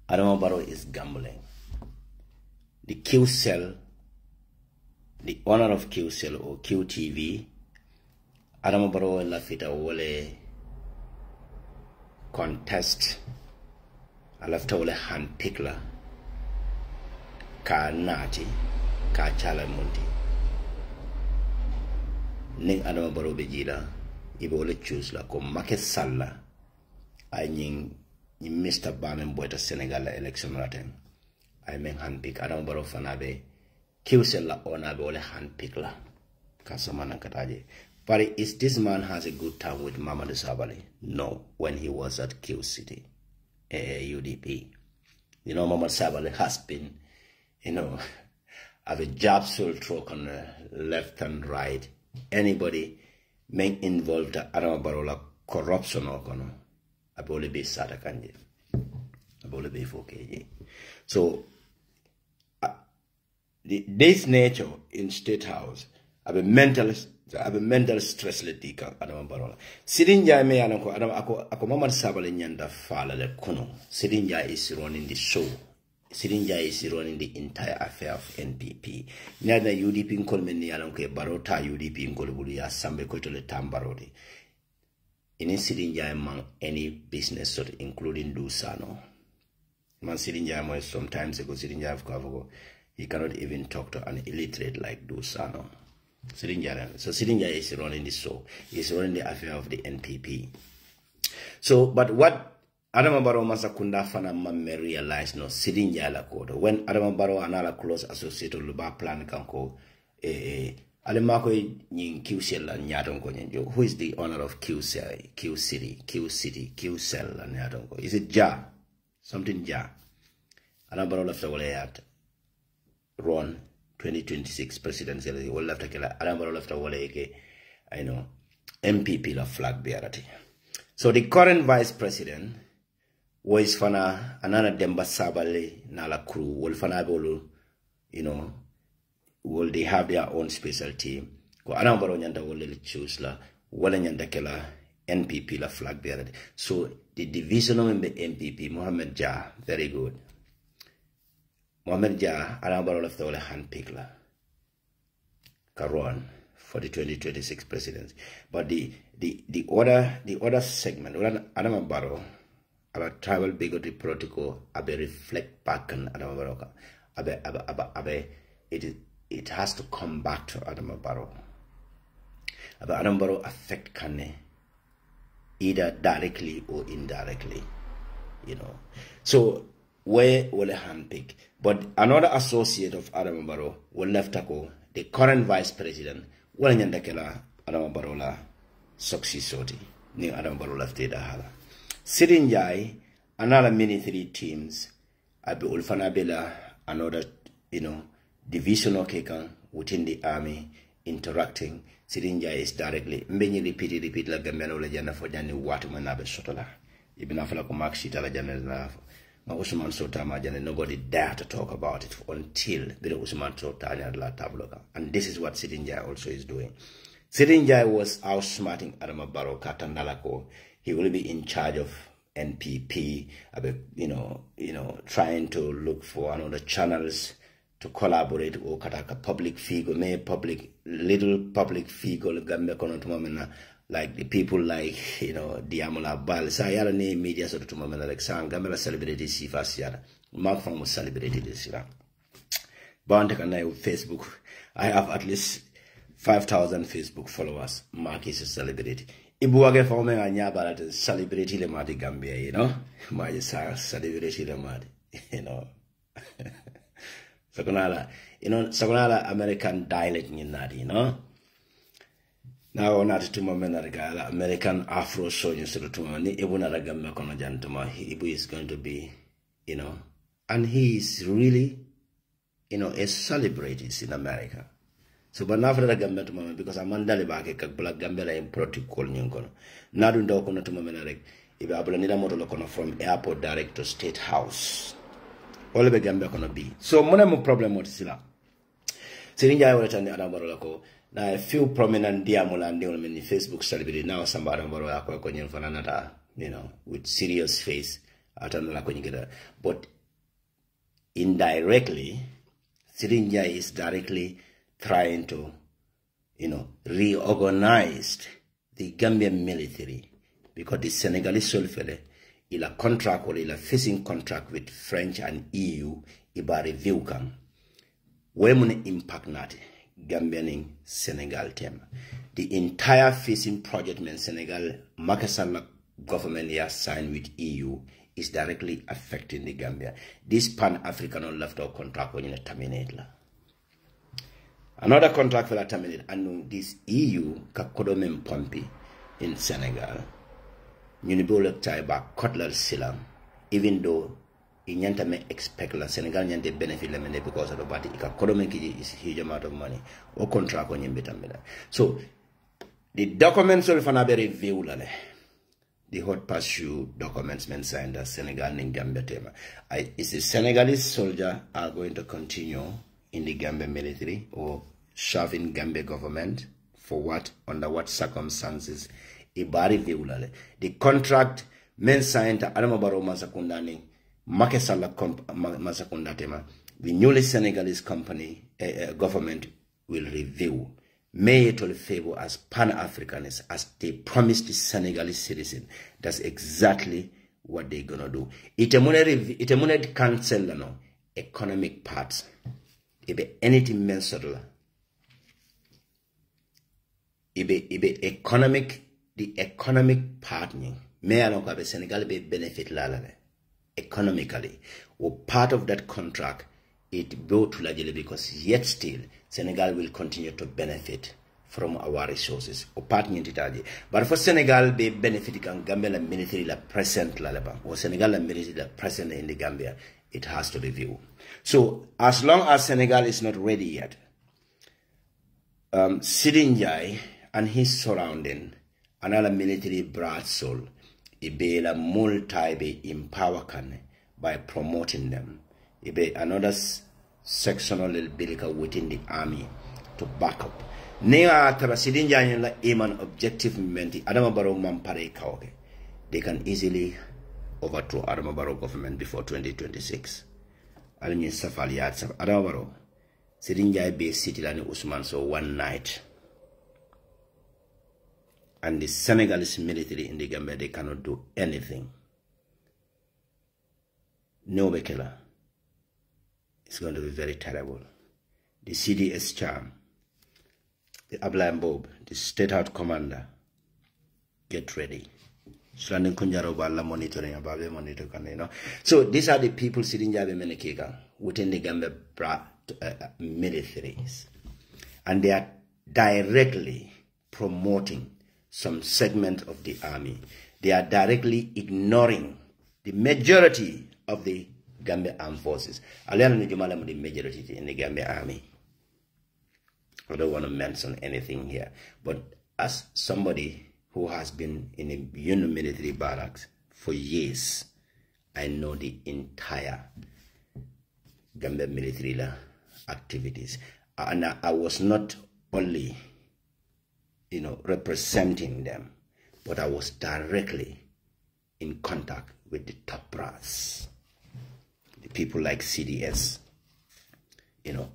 Adama Barrow is gambling. The 𝒂𝒄𝒐𝒎, the honor of 𝒂𝒄𝒐𝒎 or QTV, Adama Barrow la fita wole contest. Alafta wole handpick la ka nati ka chala munti. Ning Adama Barrow be jila ibe wole choose la ko make salla ay nying Mr. Bamen Boyta Senegal election raten. I mean handpick. Adama Barrow fanabe 𝒂𝒄𝒐𝒎 la onabe ole handpick la. Kasamana kataje. But is this man has a good time with Mohamed Sabali? No, when he was at 𝒂𝒄𝒐𝒎, UDP. You know, Mohamed Sabali has been, have a job soul truck on the left and right. Anybody may involved Adama Barrow la corruption or kono. Abole be sata kanje. Abole be 4kg. So this nature in State House have a mental stress le tika Adama Barrow. Sidin Jai me anako Adama ako Mohamed Sabali nyanda fala le kuno. Sidin Jai is running the show. Sidin Jai is running the entire affair of NPP. Nyada UDP nkolmeni anako Barrow ta UDP nkolbulu ya sambe ko to le tambarodi. In Sidin Jai among any business sort, including Dusano. Man Sidin Jai mo sometimes ago Sidin Jai of he cannot even talk to an illiterate like Dusano. Sidin Jai. So Sidin Jai is running the show. He's running the affair of the NPP. So, but what Adama Barrow Masakunda Fana may realize no Sidin Jai la kodo. When Adama Barrow another close associate of Luba plan kanko Alemako yin 𝒂𝒄𝒐𝒎 nyatongo nyenjo. Who is the owner of 𝒂𝒄𝒐𝒎 nyatongo? Is it Ja? Something Ja. Adama Barrow left away at Ron 2026 presidential. Well left Adama Barrow left away I know MPP la flag bearer. So the current vice president was fana anana Demba Sabali nala crew. Well fana bolu, will they have their own special team? Ko Adama Barrow nyanda will choose la wala nyanda kela NPP la flag bearer. So the division of MPP Mohamed Ja, very good. Mohamed Ja, Adama Barrow left the handpick la Karon for the 2026 presidency. But the other segment, Adama Barrow, about tribal bigotry protocol, abe reflect back on Adama Barrow. Abe it has to come back to Adama Barrow. Adama Barrow affect Kane either directly or indirectly, So where will a handpick? But another associate of Adama Barrow will left go the current vice president. Well, nyandakela Adama Barrow la successoti ni Adama Barrow left the hala. Sidin Jai another military teams. Abe ulfana bela another divisional kekan within the army interacting. Sidin Jai is directly mbenye repeat la Gambian la jana for jani watu manabe sotola. Ibina fala ko mark sheet la jana la Usman Sota Majane, nobody dare to talk about it until the Usman Sota la tabloga. And this is what Sidin Jai also is doing. Sidin Jai was outsmarting Adama Barrow Katandalako. He will be in charge of NPP, trying to look for another channels to collaborate or kataka public figure, little public figure Gambia kono tumamena, like the people like Diamola Bal sa yara ne media so tumamena like sa Gambia celebrity si fasiara mark from celebrity this year. Bond can I Facebook. I have at least 5,000 Facebook followers. Mark is a celebrity. Ibuage for me and Yabara celebrity le mati Gambia, my celebrity le mati, Sakunala American dialect in that, Now not to Momenagala, American Afro soldiers to Tumani, Ibuna Gambia Konajantuma, Ibu is going to be, and he is really, a celebrity in America. So, but now for the Gambia to Mama, because I'm on Dalibaki, Black Gambia in protocol, Nunkono. Nadun Dokono to Mamenarek, if I will need a motor from airport direct to State House. All the Gambia gonna be. So, Monamo problem what is it? Sirinja, I will attend the Adamoroko. Now, a few prominent Diamola and Diolam in Facebook celebrity now, somebody for another, with serious face. But indirectly, Sirinja is directly trying to, reorganize the Gambian military because the Senegalese soldier il a contract or il a facing contract with French and EU iba review kam. Wemune impact nati Gambian in Senegal tema. The entire facing project men Senegal Makasala government has signed with EU is directly affecting the Gambia. This Pan-African left out contract when you terminate la. Another contract for that terminate and this EU kakodomen pompi in Senegal. Unibulak taiba kotler silam. Even though Inyanta may expect la Senegal nyante benefit lemene because of the party kakodomen kiji is huge amount of money or contract on yimbetamela. So the documents will fana review lale. The hot pursuit documents men signed as Senegal in Gambia tema. Is the Senegalese soldier are going to continue in the Gambia military or serving Gambia government for what, under what circumstances? Ibari viulale. The contract men signed to Adama Barrow Masakundani, Makesala Masakunda tema. The newly Senegalese government will review. May it all favor as Pan-Africanists as they promised the Senegalese citizen. That's exactly what they're gonna do. Itemuned cancel economic parts. Ibe anything mensurable. Ibe the economic partnering. May I know Senegal be benefit lalale economically. Or part of that contract it go to largely because yet still Senegal will continue to benefit from our resources. Or partnering it. But for Senegal be benefit and Gambia military la present lalaba or Senegal military la present in the Gambia, it has to review. So as long as Senegal is not ready yet, Sidinjai and his surrounding, another military brat soul, Ibela multi be empowered by promoting them. Ibe another sectional bilica within the army to back up. Nea tara Sidinjai la aim objective menti Adama Barrow mampare kaoke. They can easily overthrow Adama Barrow government before 2026. Almi safaliyat saf Adama Barrow Sidinjai be city lani Usman so one night. And the Senegalese military in the Gambia, they cannot do anything. No Bekela. It's going to be very terrible. The CDS charm, the 𝒂𝒊𝒏, the state house commander, get ready. Monitoring, So these are the people sitting within the Gambia militaries. And they are directly promoting some segment of the army. They are directly ignoring the majority of the Gambia armed forces. The majority in the Gambia army. I don't want to mention anything here, but as somebody who has been in a military barracks for years, I know the entire Gambia military activities. And I was not only representing them, but I was directly in contact with the top brass, the people like CDS, you know,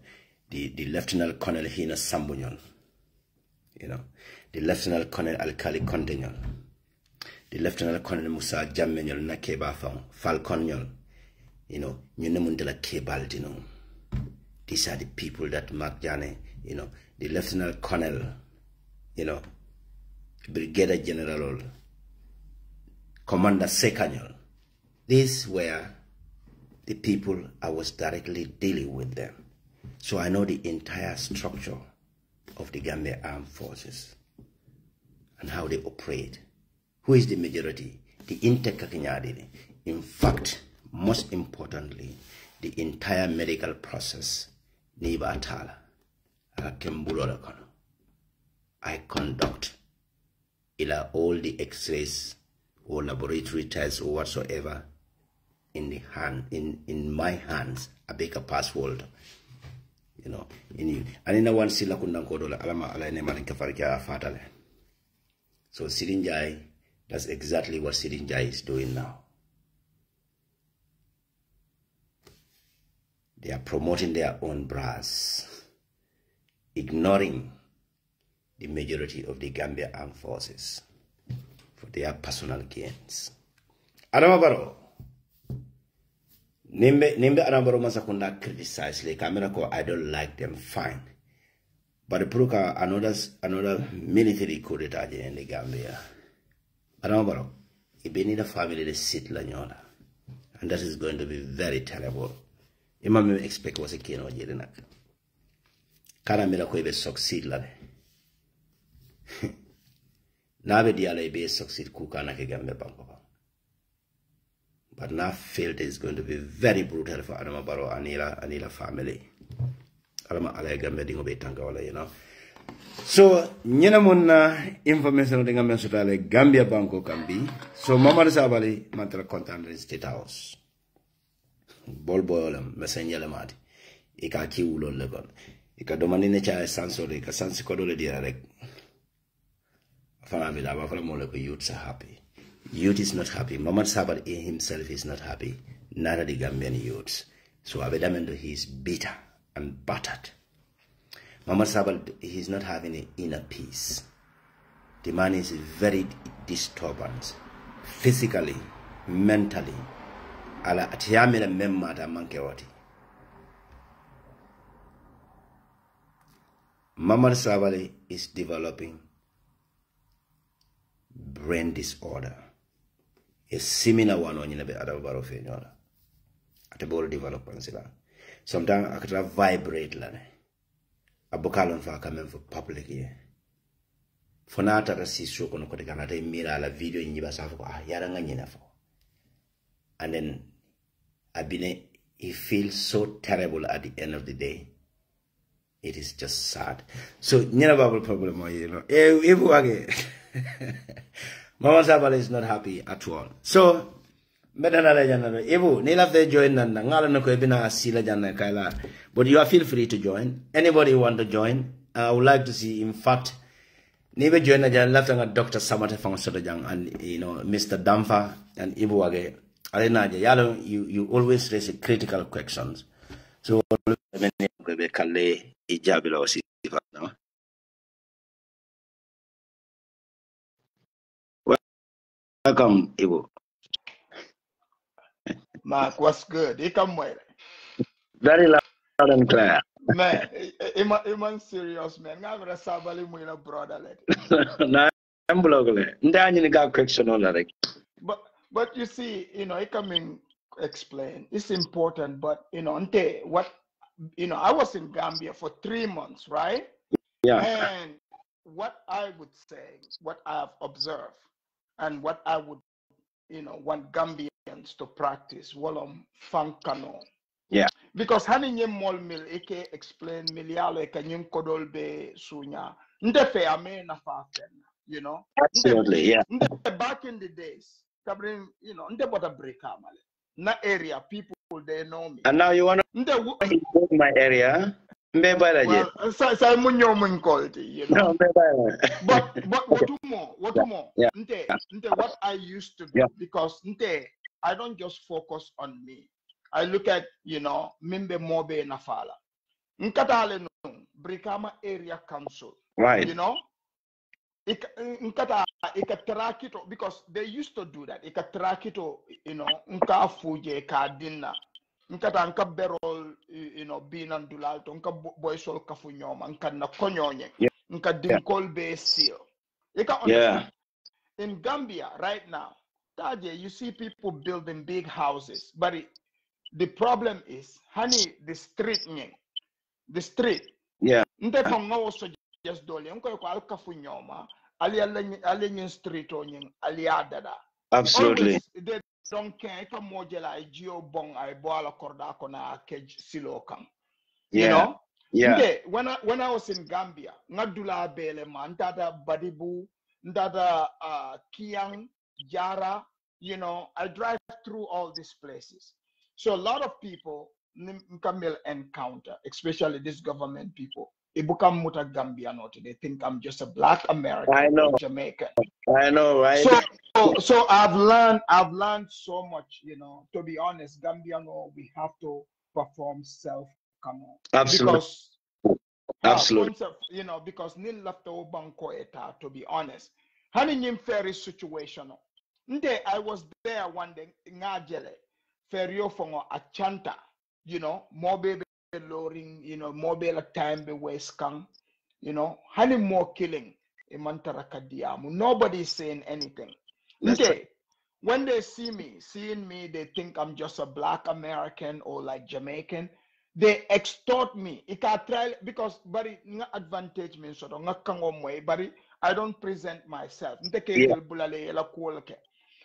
the Lieutenant Colonel Hina Sambunyol, you know, the Lieutenant Colonel Alkali Kondenyol, the Lieutenant Colonel Musa Jamenyol Nakeba Falconyol, you know, Nyunemundela Kebaldino. These are the people that Mark Jane, you know, the Lieutenant Colonel, you know, Brigadier General, Commander Sekanyol. These were the people I was directly dealing with them. So I know the entire structure of the Gambia Armed Forces and how they operate. Who is the majority? The 𝒕𝒉𝒊𝒔. In fact, most importantly, the entire medical process. I conduct all the x-rays or laboratory tests or whatsoever in my hands. I beg a password. You know, and in the one sila kundang kodola alama ala ne maling kafarika fatale. So Sirinjai, that's exactly what Sirinjai is doing now. They are promoting their own brass, ignoring the majority of the Gambia Armed Forces for their personal gains. Adama Barrow. Nimbe Adama Barrow masakunda criticize like I don't like them, fine. But the Pruka another military coup d'etat in the Gambia. Adama Barrow, if they need a family to sit lanyola. And that is going to be very terrible. Imam expect was a king or jelinak. Karamila ko be succeed la. Nabe diale be succeed kukana ke Gambia banko. But now failed is going to be very brutal for Adama Barrow Anila family. Adama ala Gambia dingo be tanga wala, you know. So nyena muna information dinga mensutale Gambia banko can be. So Mama Sabali mantra content in State House. Bol boyolam messenger mati ika kiwulo legon ika domani ne cha sansore ika sansi ko dole dia rek fana bi da ba fala mo le ko youths are happy. Youth is not happy. Muhammad Sabat himself is not happy, neither the Gambian youths. So Abedamendo, he is bitter and battered. Muhammad Sabat, he is not having an inner peace. The man is very disturbed physically, mentally. Ala atiyamila memmata mankewati. Muhammad Sabali is developing brain disorder. A similar one on the Adama Barrow fenyona. At a ball development sila. Sometimes I could vibrate lane. A bokalon for coming for public here. For now, I see so kono kote kanata mira la video in Yibasafo yaranga nyinafo. And then he feels so terrible at the end of the day. It is just sad. So, never problem, you know. Mama Sabala is not happy at all. So, but you are feel free to join. Anybody want to join? I would like to see, in fact, Nebe join Dr. Samate Fangsodajang and you know Mr. Damfa and Ibuage. You always raise critical questions. So welcome, Ibu. Mark, what's good? You come with it. Very loud and clear. Man, I'm serious, man. I'm a sabali muina brother. I'm blogging. Question already. But you see, you know, I come in explain. It's important, but you know, I was in Gambia for 3 months, right? Yeah. And what I would say, what I have observed, and what I would, you know, want Gambians to practice, Wolom Fankano. Yeah. Because having a mol mil eke explain milialo ekanyum kodolbe sunya. Ndefe ame na fafen, you know. Absolutely, yeah. Back in the days, covering, you know, nde bota break amale. Na area people they know me. And now you want to in my area? Well, say munyo mun quality, you know. But what more? What more? Nte, what I used to do, because nte, I don't just focus on me. I look at, you know, mimbe mobe nafala. Nkatale no Brikama Area Council. Right. You know? Nkata ikatrakito, because they used to do that. Ikatrakito, you know, nka fuje ka dinna. Nkata nka berol, you know, binan dulalto, nka boysol kafunyoma, nka na konyonye, nka dinkol be seal. You can understand. In Gambia right now, Taje, you see people building big houses, but the problem is, honey, the street. Nte fango so just dole, nko ko alka funyoma, ali street onyin, ali adada. Absolutely. Always, they don't care. Ika mojela geo bong ay boala korda kona kej silo kang. You know? Nte, when I was in Gambia, ngadula bele man, ndada badibu, ndada kiang, jara, you know, I drive through all these places. So a lot of people will encounter, especially these government people. Ibukam muta Gambian, they think I'm just a black American or Jamaican. I know, right? So I've learned so much, you know. To be honest, Gambiano, we have to perform self-come on. Absolutely. Absolutely. You know, because nil left banko eta, to be honest. Hani nyim ferry situation. Nde I was there one day ngajele ferio fongo achanta, you know, mobe lowering, you know, mobe time be west kang, you know, hani more killing imantara kadiamu. Nobody is saying anything. Nde when they seeing me, they think I'm just a black American or like Jamaican. They extort me. Ika try because bari nga advantage me so nga kango moy bari I don't present myself.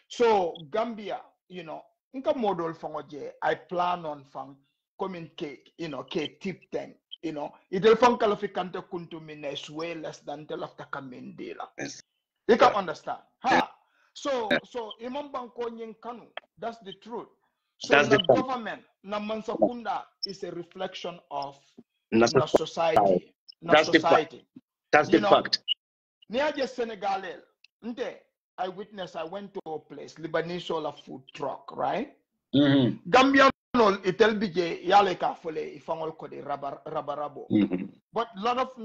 So Gambia, you know, nka model fangoje, I plan on fang communicate, you know, ke tip thing, you know, it'll fang kalifikante kuntu mines way less than telafta kamindila. You can understand. So imam banko nyin kanu, that's the truth. So the government, na mansakunda is a reflection of na society. That's the fact. Near Senegal, I went to a place, Lebanese solar food truck, right? Gambian itelbije yale ka fole ifangol ko de rabarabo. But a lot of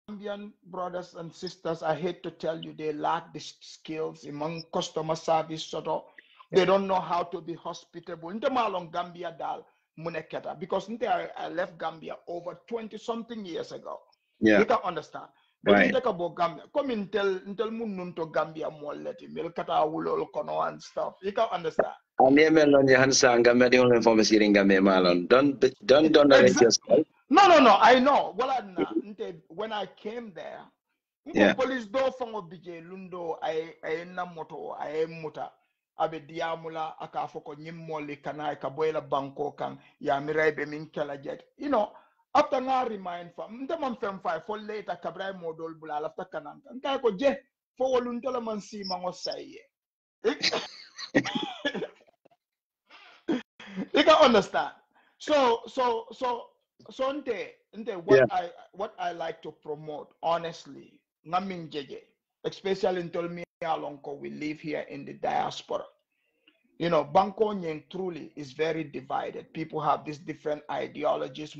Gambian brothers and sisters, I hate to tell you, they lack the skills among customer service sort of. They don't know how to be hospitable. Nte malong Gambia dal muneketa because I left Gambia over 20-something years ago. You can understand. Right. Come in tell mun to Gambia more let him kata wulol kono and stuff. You can understand. Don't narrate yourself. No. I know. Well, when I came there, police do fango bije lundo I na moto I muta. Abe diamula akafoko nyimoli kana ikaboela banko kan ya mirebe min kela jet. You know, after nga remind fam ndamam fem five for later kabrai modol bula after kananga. Nka ko je fo woluntola man si mango saye. You can understand. So what I like to promote honestly, ngamin jeje, especially in Tolmi Alonko, we live here in the diaspora. You know, Banko Nyeng truly is very divided. People have these different ideologies.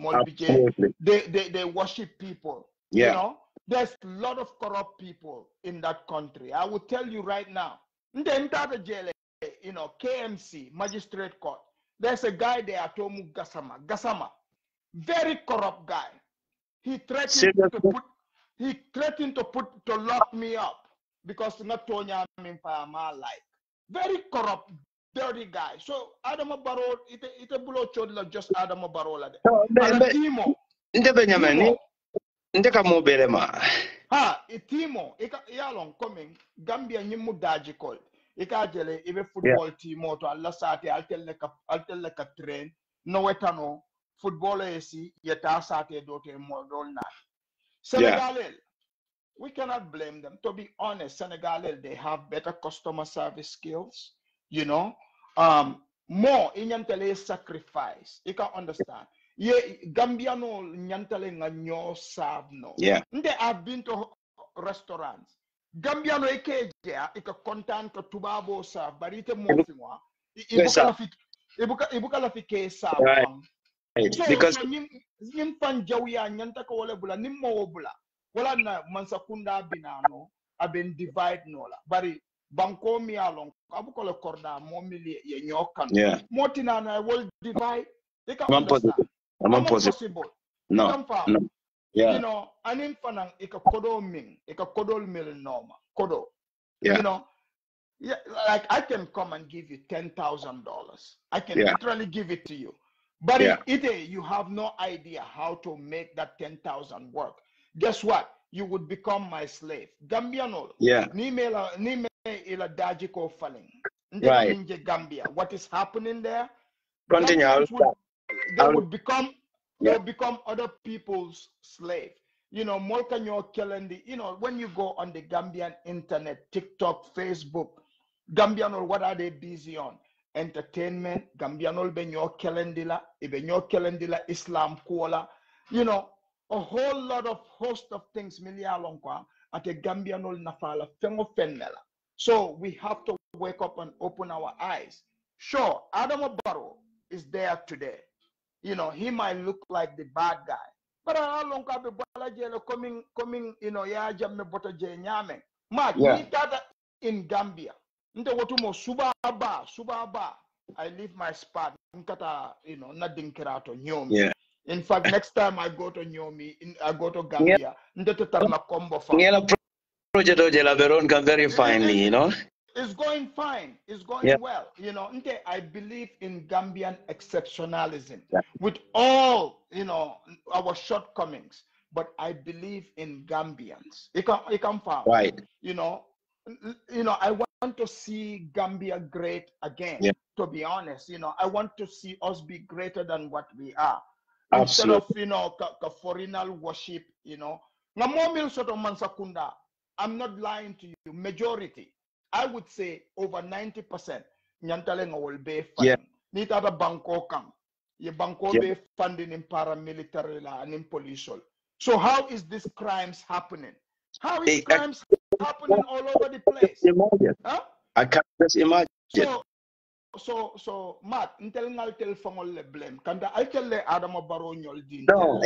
They worship people. You know, there's a lot of corrupt people in that country. I will tell you right now, you know, KMC, Magistrate Court, there's a guy there, Tomu Gasama, very corrupt guy. He threatened to lock me up because not Tonya my life. Very corrupt, dirty guy. So Adam Barrow, it's a bulo chodla just Adam Barrow. Timo. Timo, yalong coming Gambia nyimu daji call. Ikajele ibe football team to Allah sati I'll tell like a train no wetano football esi yeta sati dote modol na. Senegal, we cannot blame them. To be honest, Senegal, they have better customer service skills, you know. More in tele sacrifice. You can understand. ye Gambiano nyantale nga nyo sabno. Yeah. Nde I've been to restaurants. Gambiano ekeje ika kontan ka tubabo sa barite mofingwa. Ibuka la fike sab. Right. So Because nyim fan jawya nyanta ko wala bula nimmo bula. Wala na mansakunda binano aben divide nola. Bari banko mi alon abuko le korda mo mili ye nyokan. yeah. Motina na will divide. They can I'm understand. possible. No. No. Yeah. You know, anin fanang ika kodo ming, ika kodo mil norma, kodo. Yeah. You know, yeah, like I can come and give you $10,000. I can literally give it to you. But you have no idea how to make that 10,000 work. Guess what? You would become my slave. Gambiano. Yeah. Ni me ila dajiko falling. Right. Gambia. What is happening there? Continue. They would become other people's slave. You know, Molkanyo Kelendi, you know, when you go on the Gambian internet, TikTok, Facebook, Gambian, what are they busy on? Entertainment, Gambian benyo Kelendila, Ibenyo Kelendila, Islam Kuala, you know, a whole lot of host of things, Milialonkwa, at a Gambian Nafala, Fengo Fenela. So we have to wake up and open our eyes. Sure, Adam Barrow is there today. You know, he might look like the bad guy. But I don't coming, you know, ya jamme bota je nyame. Ma, in Gambia. Nte wotumo subaba. I leave my spot. Nkata, you know, nothing kerato nyomi. Yeah. In fact, next time I go to Nyomi, I go to Gambia. Nte tarna combo fa. Project Ojela very finely, you know. It's going fine. It's going well. You know, I believe in Gambian exceptionalism with all, you know, our shortcomings. But I believe in Gambians. It can farm. Right. You know, I want to see Gambia great again. Yeah. To be honest, you know, I want to see us be greater than what we are. Absolutely. Instead of, you know, foreigner worship, you know. I'm not lying to you. Majority. I would say over 90% Nyantalenga will be funding. Nita da banko kang. Ye banko be funding in paramilitary and in police. So how is this crimes happening? How is crimes happening all over the place? Imagine. Huh? I can't just imagine. So Matt, Intel tel fangol le blame. Kanda I tell le Adama Barrow nyol din. No.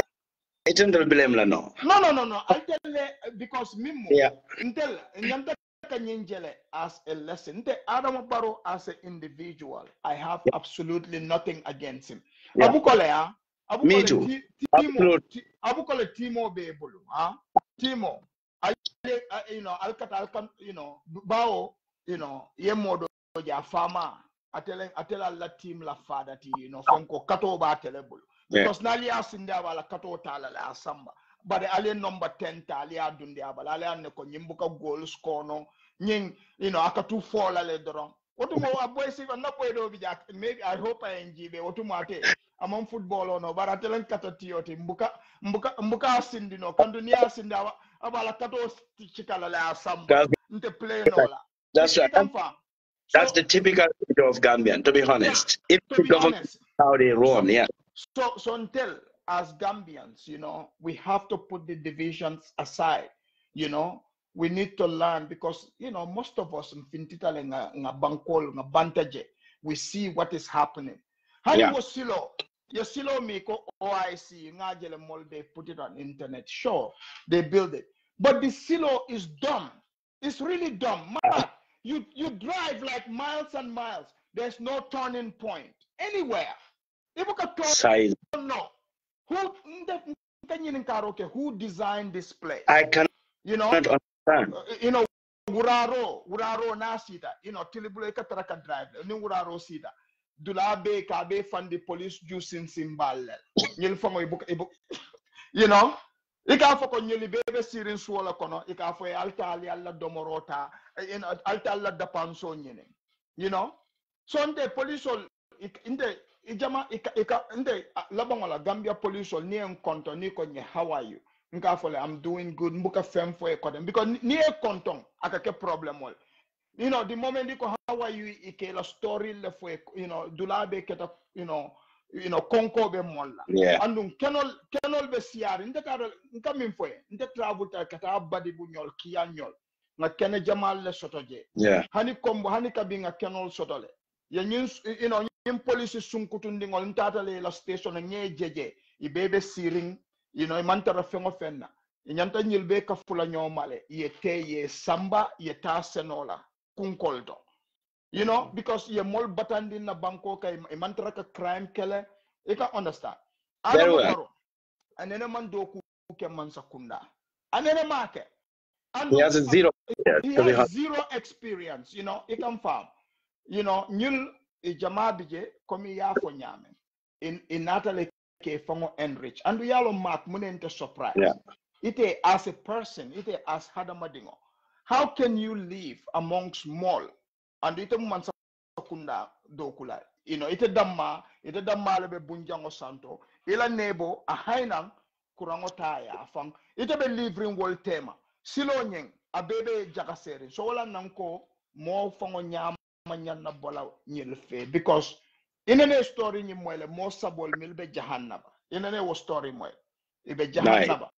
It's under blame la no. No. I tell le because Mimo. Yeah. Intel Nyanta as a lesson. Adam Barrow as an individual, I have absolutely nothing against him. Yeah. Me too. Abukole Timo Bebulu, Timo. You know, Alcat, you know, Bao, you know, Yemodo, ya farmer. I tell la team la father, you know, Fonko Kato ba telebulu. Because Nali asinda wala Kato tala la samba. But the alien number 10 talia dundia but alien ko nyimbuka goal score no nying, you know, akatu fall ale doron. Otumo aboy si na boy do bijak. Maybe I hope I NGB otumo ate among football or no but atelen katatioti mbuka asindi no kandunia asinda abala kato chikala la samba nte play no la. That's right. That's the typical of Gambian, to be honest. Yeah, if to be honest, how they run, So until as Gambians, you know, we have to put the divisions aside. You know, we need to learn because, you know, most of us we see what is happening. How you silo? You silo miko OIC, they put it on internet. Sure, they build it. But the silo is dumb. It's really dumb. Man, you drive like miles and miles. There's no turning point anywhere. No. Who designed this place? I cannot understand. You know, Uraro Nasita, you know, Tilibule Kataraka Drive, New Uraro Sida, Dulabe Kabe fund the police juicing Simbal. You know, ika foko nyeli bebe sirin suola kono, ika fo altali alla domorota, you know, altala da panso nyene. You know? So the police in the ijama inde labangola Gambia police ni enkonto ni ko nye how are you nka fole I'm doing good mbuka fem for ekodem because ni e konton akake problem wol you know the moment you how are you ikela story le for you know dulabe keta you know konko be molla Yeah. andum kenol be siari ndeta nkamin foye nte travel ta kata badi bu nyol kiya nyol nga kene jamal le sotoje Yeah. hani kombo hani kabi nga kenol sotole ya ñin ñin police sunkutundi ngol ntata le la station ñe jeje ibebe siring mantara fengo fenna ñanta ñilbe ka fula ñomale ye te ye samba ye ta senola kunkolto because ye mol batandi na banko kay mantara ka crime kele you can understand Very Adama well. Barrow anene man doku ke man sakunda anene make and He has a zero. he has zero experience you can farm ñul jama bije komi ya fo ñame in natale ke fango enrich and yalo mak munente surprise Yeah. ite as a person ite as hadamadingo how can you live among small and ite man sakunda dokula ite damma lebe bunjango santo ila nebo a hainan kurango taya afang ite be living wol tema silo nyeng abebe jagasere so wala nanko mo fango nyama nyanna bola nyel fe because inene story ni moyle mo sabol milbe jahannaba inene wo story moy ibe jahannaba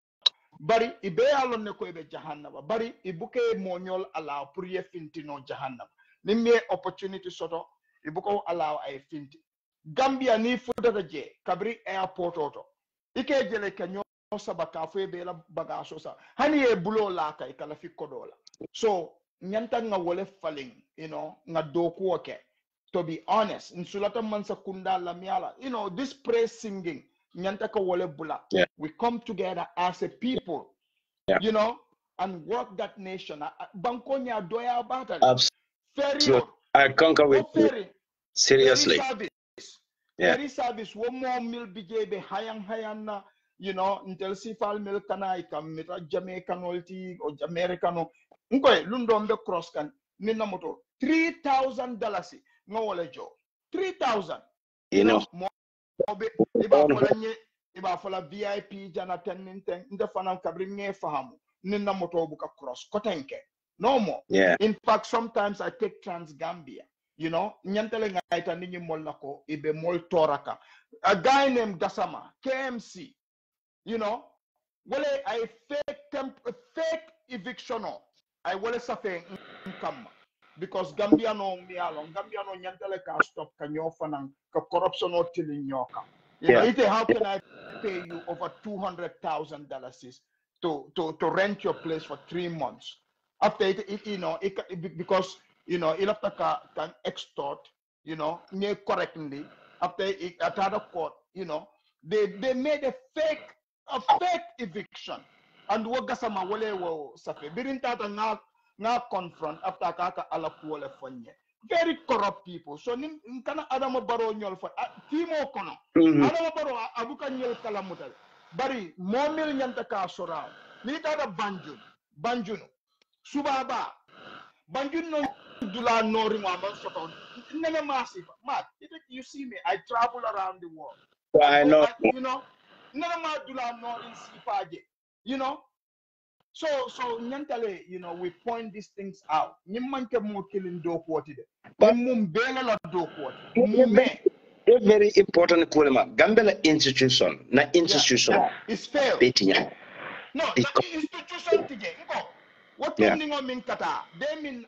bari ibe alon ne ko ibe jahannaba bari ibuke mo nyol ala pour ye fintino jahannaba nimbe opportunity soto ibuko ala ay finti Gambia ni futata je kabri airport oto ike jele kanyo sabaka fo be la bagaso sa hani e bulo la kay kala fi kodola so nyanta nga wole falling nga doku oke to be honest in sulata mansa kunda la miala this praise singing nyanta ka wole bula we come together as a people and work that nation bankonya doya battle ferry I concur with you. Seriously. Ferry service one more mil bijebe hayang na until si fal mil kana ikamita Jamaican olti or Americano ngoy lundom be cross kan nina moto $3,000 no wala jo 3,000 mo be iba fola VIP jana tenin nda fanam kabri nge fahamu nina moto buka cross kotenke no more in fact sometimes I take Trans Gambia nyantele ngaita ninyi mol nako ibe mol toraka a guy named Gasama KMC wale I fake eviction I wale safe income because Gambia no nyantele ka stop kanyo fanang ka corruption or tilling nyoka how can I pay you over $200,000 to rent your place for 3 months after because ilapta can extort near correctly after another court they made a fake eviction and wagasama wale wo safe birin tata nga confront after kaka ala kuole fonye very corrupt people so nim kana Adama Barrow nyol fa timo kono Adama Barrow abuka nyel kala mutal bari momil nyanta ka sora ni tata banjun subaba banjun no dula nori mo man soto nene massive mat you see me I travel around the world I know nene ma dula nori sifaje so nyantale we point these things out nyimmanke mo killing do kwoti de mum bela la do kwoti very important kulema Gambia institution is failed no institution tije ngo what ningo min kata de min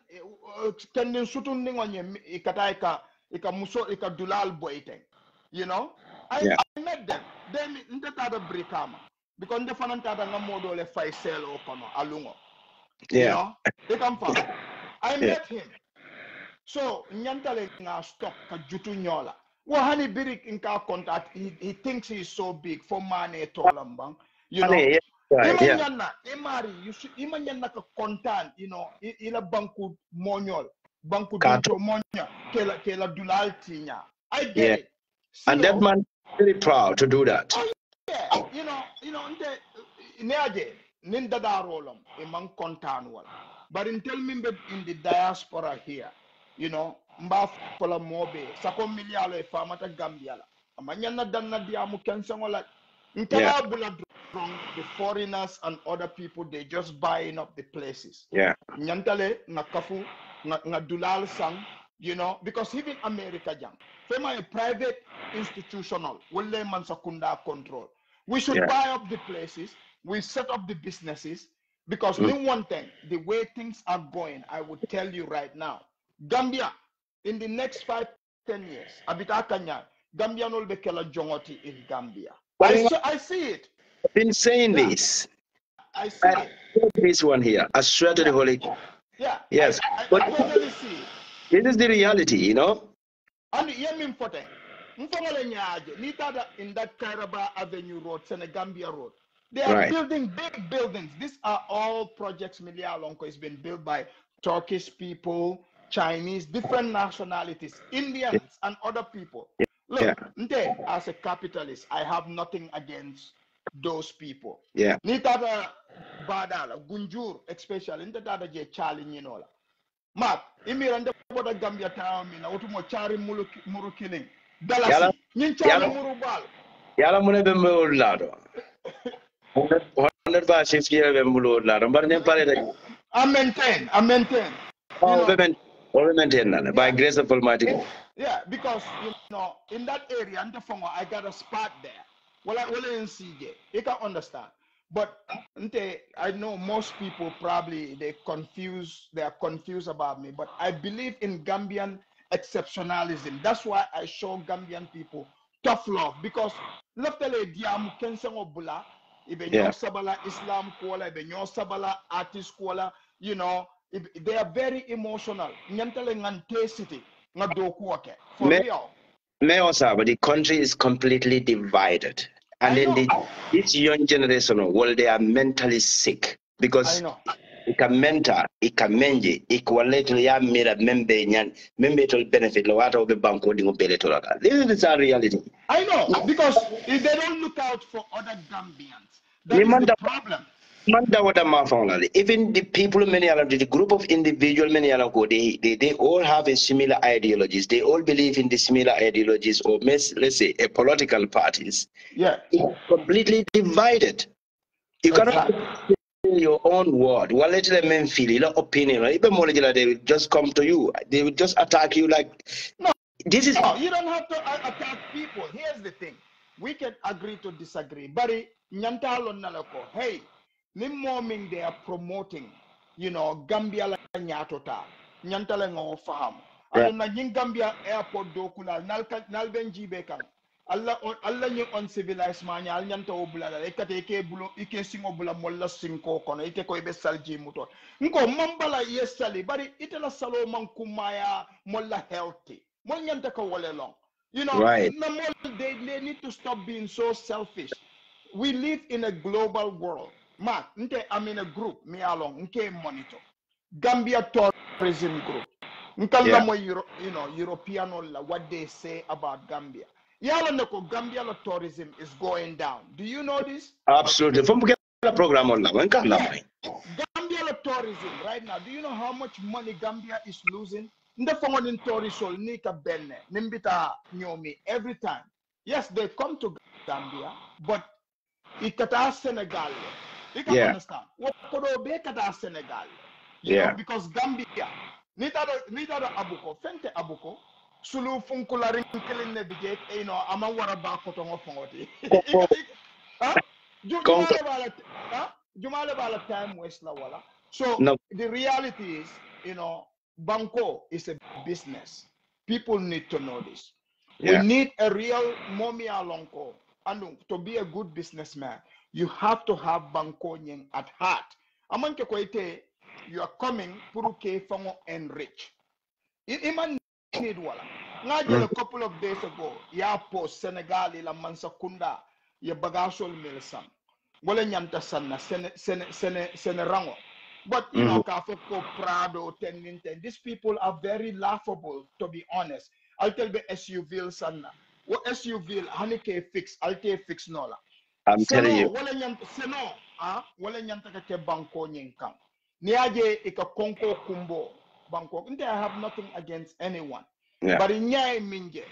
kenin sutun ningo nye kata ika muso ika dulal boyten I met them they min ndata da brikama because the fananta da ngamodo le fay selo kono alungo they come from I met him so nyantale nga stop ka jutu nyola wo hani birik in ka contact he thinks he is so big for money tolambang Imanyanna ka kontan ila banku monyol banku dunto monya kela dulal tinya I get it and that man very proud to do that neaje nin dada rolom man kontan wala but tell me in the diaspora here mba fola mobe sako milialo e famata Gambia la amanyanna danna diamu kensangola bula the foreigners and other people they just buying up the places nyantale na kafu na dulal sang you know, because even America jam, FEMA a private institutional, will man sakunda control. We should buy up the places, we set up the businesses, because one thing, the way things are going, I would tell you right now, Gambia, in the next 5-10 years, Abita Kanya, Gambia will be kela jongoti in Gambia. I see it. I've been saying this. I see it. This one here. I swear to the Holy. Yeah. Yes. I totally see it. This is the reality, you know. And yemin fote. Mfongole nyaje. Nitada in that Kairaba Avenue Road, Senegambia Road. They are building big buildings. These are all projects Milia Lonko has been built by Turkish people, Chinese, different nationalities, Indians and other people. Look, as a capitalist, I have nothing against those people. Yeah. Nitada Badala, Gunjur, especially in the data challenge, you know. Mark, imirande boda Gambia town mina utumo chari muru killing. Dalasi, nyin chari muru bal. Yala mune be mo lado. 150 years be mo lado. But ne pare de. I maintain. We maintain by grace of Almighty. Yeah, because you know in that area, I got a spot there. Well, I will see it. You can understand. But I know most people probably they are confused about me. But I believe in Gambian exceptionalism. That's why I show Gambian people tough love, because sabala Islam kola, sabala artist kola, you know, they are very emotional. For real. But the country is completely divided. And then this young generation, well, they are mentally sick because ikamenta, ikamenje, equality ya mira membe to benefit lawata obe banko dingo bele to laka. This is our reality. I know, because if they don't look out for other Gambians, that is the problem. Even the people, the group of individuals, they all have a similar ideologies. They all believe in the similar ideologies, or let's say a political parties. Yeah, it's completely divided. You cannot say your own word. Well, let them men feel your opinion. They will just come to you. They will just attack you like no. This is no. You don't have to attack people. Here's the thing: we can agree to disagree. But hey. Nimoming they are promoting, you know, Gambia la nyatota, nyantale ngo faham. Alona nying Gambia airport dokula nalbenji bekang. Allah nying uncivilized manya al nyanta obula la ekate ike bulo ike singo bula molla sinko kono ike ko ibe salji muto. Nko mambala yesali bari itela salo man kumaya molla healthy. Mol nyanta ko wole long. You know, they need to stop being so selfish. We live in a global world. Mark, I'm in a group, me along, monitor. Gambia tourism group. You know, European what they say about Gambia. Gambia tourism is going down. Do you know this? Absolutely. From the program Gambia tourism right now. Do you know how much money Gambia is losing? Every time. Yes, they come to Gambia, but ikata Senegal. You can understand. What could be kata Senegal? You know, because Gambia, nita abuko, fente abuko, sulu funkula ringkilin ne biget, you know, amawara ba kotongo fongoti. Jumale bala time waste la wala. So the reality is, you know, Banco is a business. People need to know this. We need a real mommy alonko. And to be a good businessman, you have to have Banco at heart. Amanke koite, you are coming puruke fango enrich. Iman need wala. Ngajel a couple of days ago, ya post Senegal la mansakunda ya bagasol milsam. Wala nyanta sanna senerango. But you know, Kafoko Prado, 10. These people are very laughable, to be honest. I'll tell the SUV sanna. What SUV hanike fix, I'll fix nola. I'm telling you. Wala nyanta ke banko nyinkang. Niaje ika konko kumbo banko. I have nothing against anyone. But in nyai minje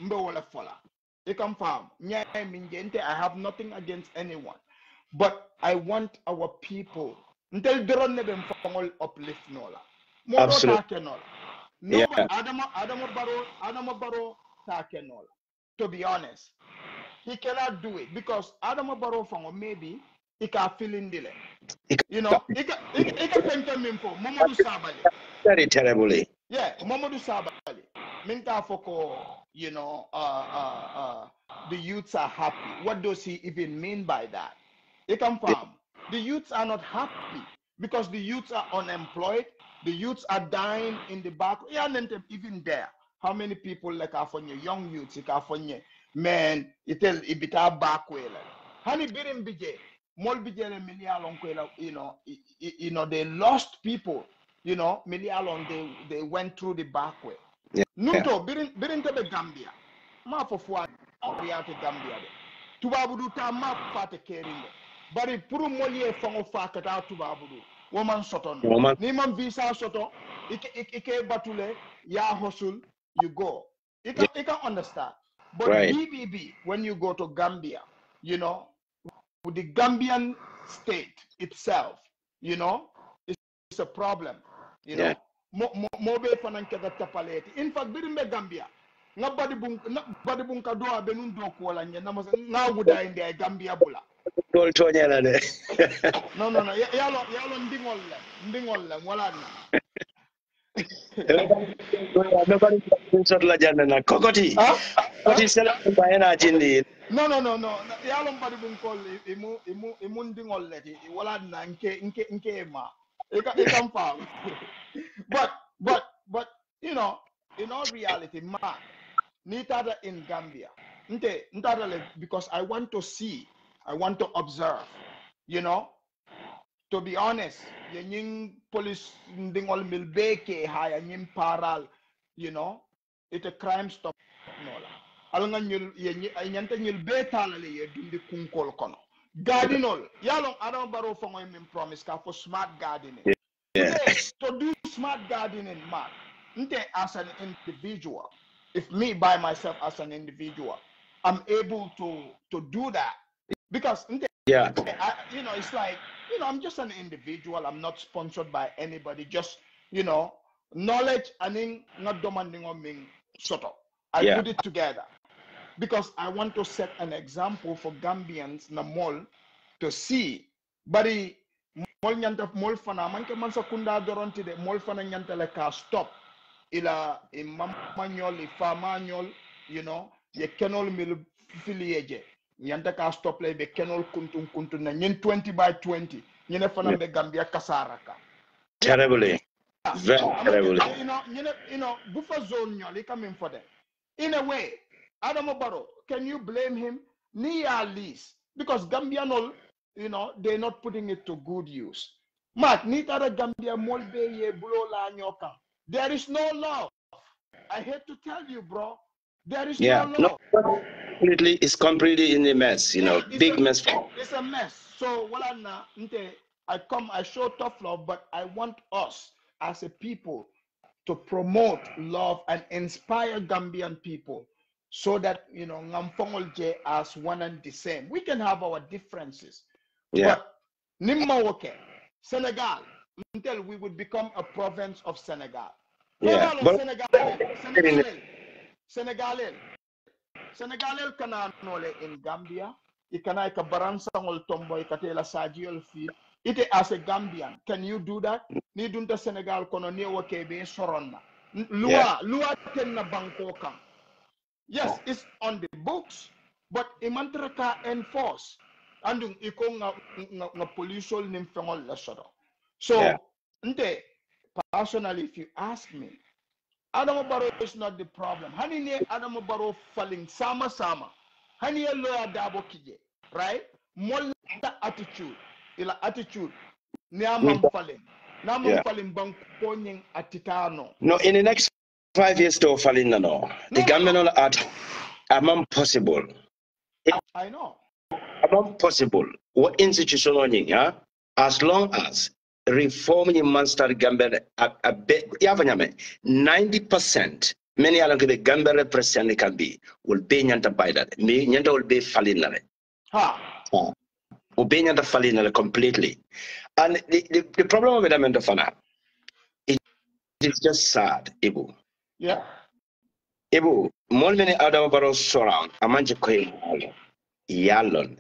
mbe wala fola. Ikam farm nyai minje I have nothing against anyone. But I want our people until drone nebe mfangol uplift nola. Moro take nola. Nobody, Adama Barrow, to be honest. He cannot do it because Adama Barrow maybe he can feel in delay. You know, he can paint him for Mamadou Sabali. Very terribly. Yeah, Mamadou Sabali. Minta Foko, you know, the youths are happy. What does he even mean by that? He can farm. The youths are not happy because the youths are unemployed. The youths are dying in the back. Yeah, even there. How many people like Afonye, young youths, Afonye, man, it tell Ibita back way. Honey birim bije, mol bije le milialon kwela, you know, they lost people, you know, milialon they went through the back way. Yeah. Nunto birin tebe Gambia. Ma for fwa riate Gambia de. Tubabudu ta ma fate keringo. Bari puru molie fango fakata tubabudu. Woman soton. Ni man visa soto, ike batule, ya hustle, you go. You can understand. But right. BBB, when you go to Gambia, you know, with the Gambian state itself, you know, it's a problem. You know, mobe fananketa tapaleti. In fact, birimbe Gambia, nobody bunka doa benun do kola nya na wuda inde Gambia bula. No. Yalo ndingol le wala na. Nobody la janna kokoti. Kokoti sela bayana jindi. No. Yalo mbadi bunkol imu ndingol le wala na nke ma. It can fall. But you know, in all reality, man, nitada in Gambia. Because I want to see, I want to observe, you know. To be honest, yung police ndingol milbeke haya yung paral, you know, it's a crime stop nola. Alanga nyanta nyul betala le dundi kunkol kono. Gardenol, yalong Adama Barrow for promise ka for smart gardening. Yeah. To do smart gardening, man, as an individual, if me by myself as an individual, I'm able to do that because yeah, you know, it's like, you know, I'm just an individual. I'm not sponsored by anybody. Just, you know, knowledge and not demanding on me. Sort of. I put it together because I want to set an example for Gambians na mall to see. But mol nyanta mol fana manke man sakunda doronti de mol fana nyanta le ka stop ila imamanyol ifamanyol, you know, ye kenol mil filieje nyanta ka stop le be kenol kuntun na nyen 20 by 20 nyene fana be Gambia kasaraka terribly. Very terribly. You know buffer zone nyoli coming for them. In a way, Adama Barrow, can you blame him? Ni at least because Gambianol, you know, they're not putting it to good use. Mark, Gambia there is no love. I hate to tell you, bro. There is no love. No, it's completely in a mess, you know, big mess. It's a mess. So, I show tough love, but I want us as a people to promote love and inspire Gambian people so that, you know, Ngamfongolje as one and the same. We can have our differences. But Nimmawoke, Senegal, until we would become a province of Senegal. Senegal kananole in Gambia, ikana ka baransangol tomboy katela sajiol fi. Ite as a Gambian, can you do that? Ni dunta Senegal kono ni wakebe soronna. Lua tenna banko kam. Yes, it's on the books, but imantraka enforce. Andung iko nga pollution nimfengol la sodo. So, personally, if you ask me, Adama Barrow is not the problem. Hani ne Adama Barrow falling sama. Hani ye lawyer dabo kije, right? Mola attitude, ila attitude. Ni amam falling. Namam falling bang ponying atitano. No, in the next 5 years to falling no. The Gambian art among possible. I know. Among possible. What institution on you, as long as reform in Master Gambia a bit 90%. Many along the Gambia representative can be will be nyanta by that. Me nyanta will be falling will be nyanta falling completely. And the problem with them in the fana, it is just sad, Ibu. Yeah. Ibu, more many Adama Barrow surround, Amanje Koy Yalon.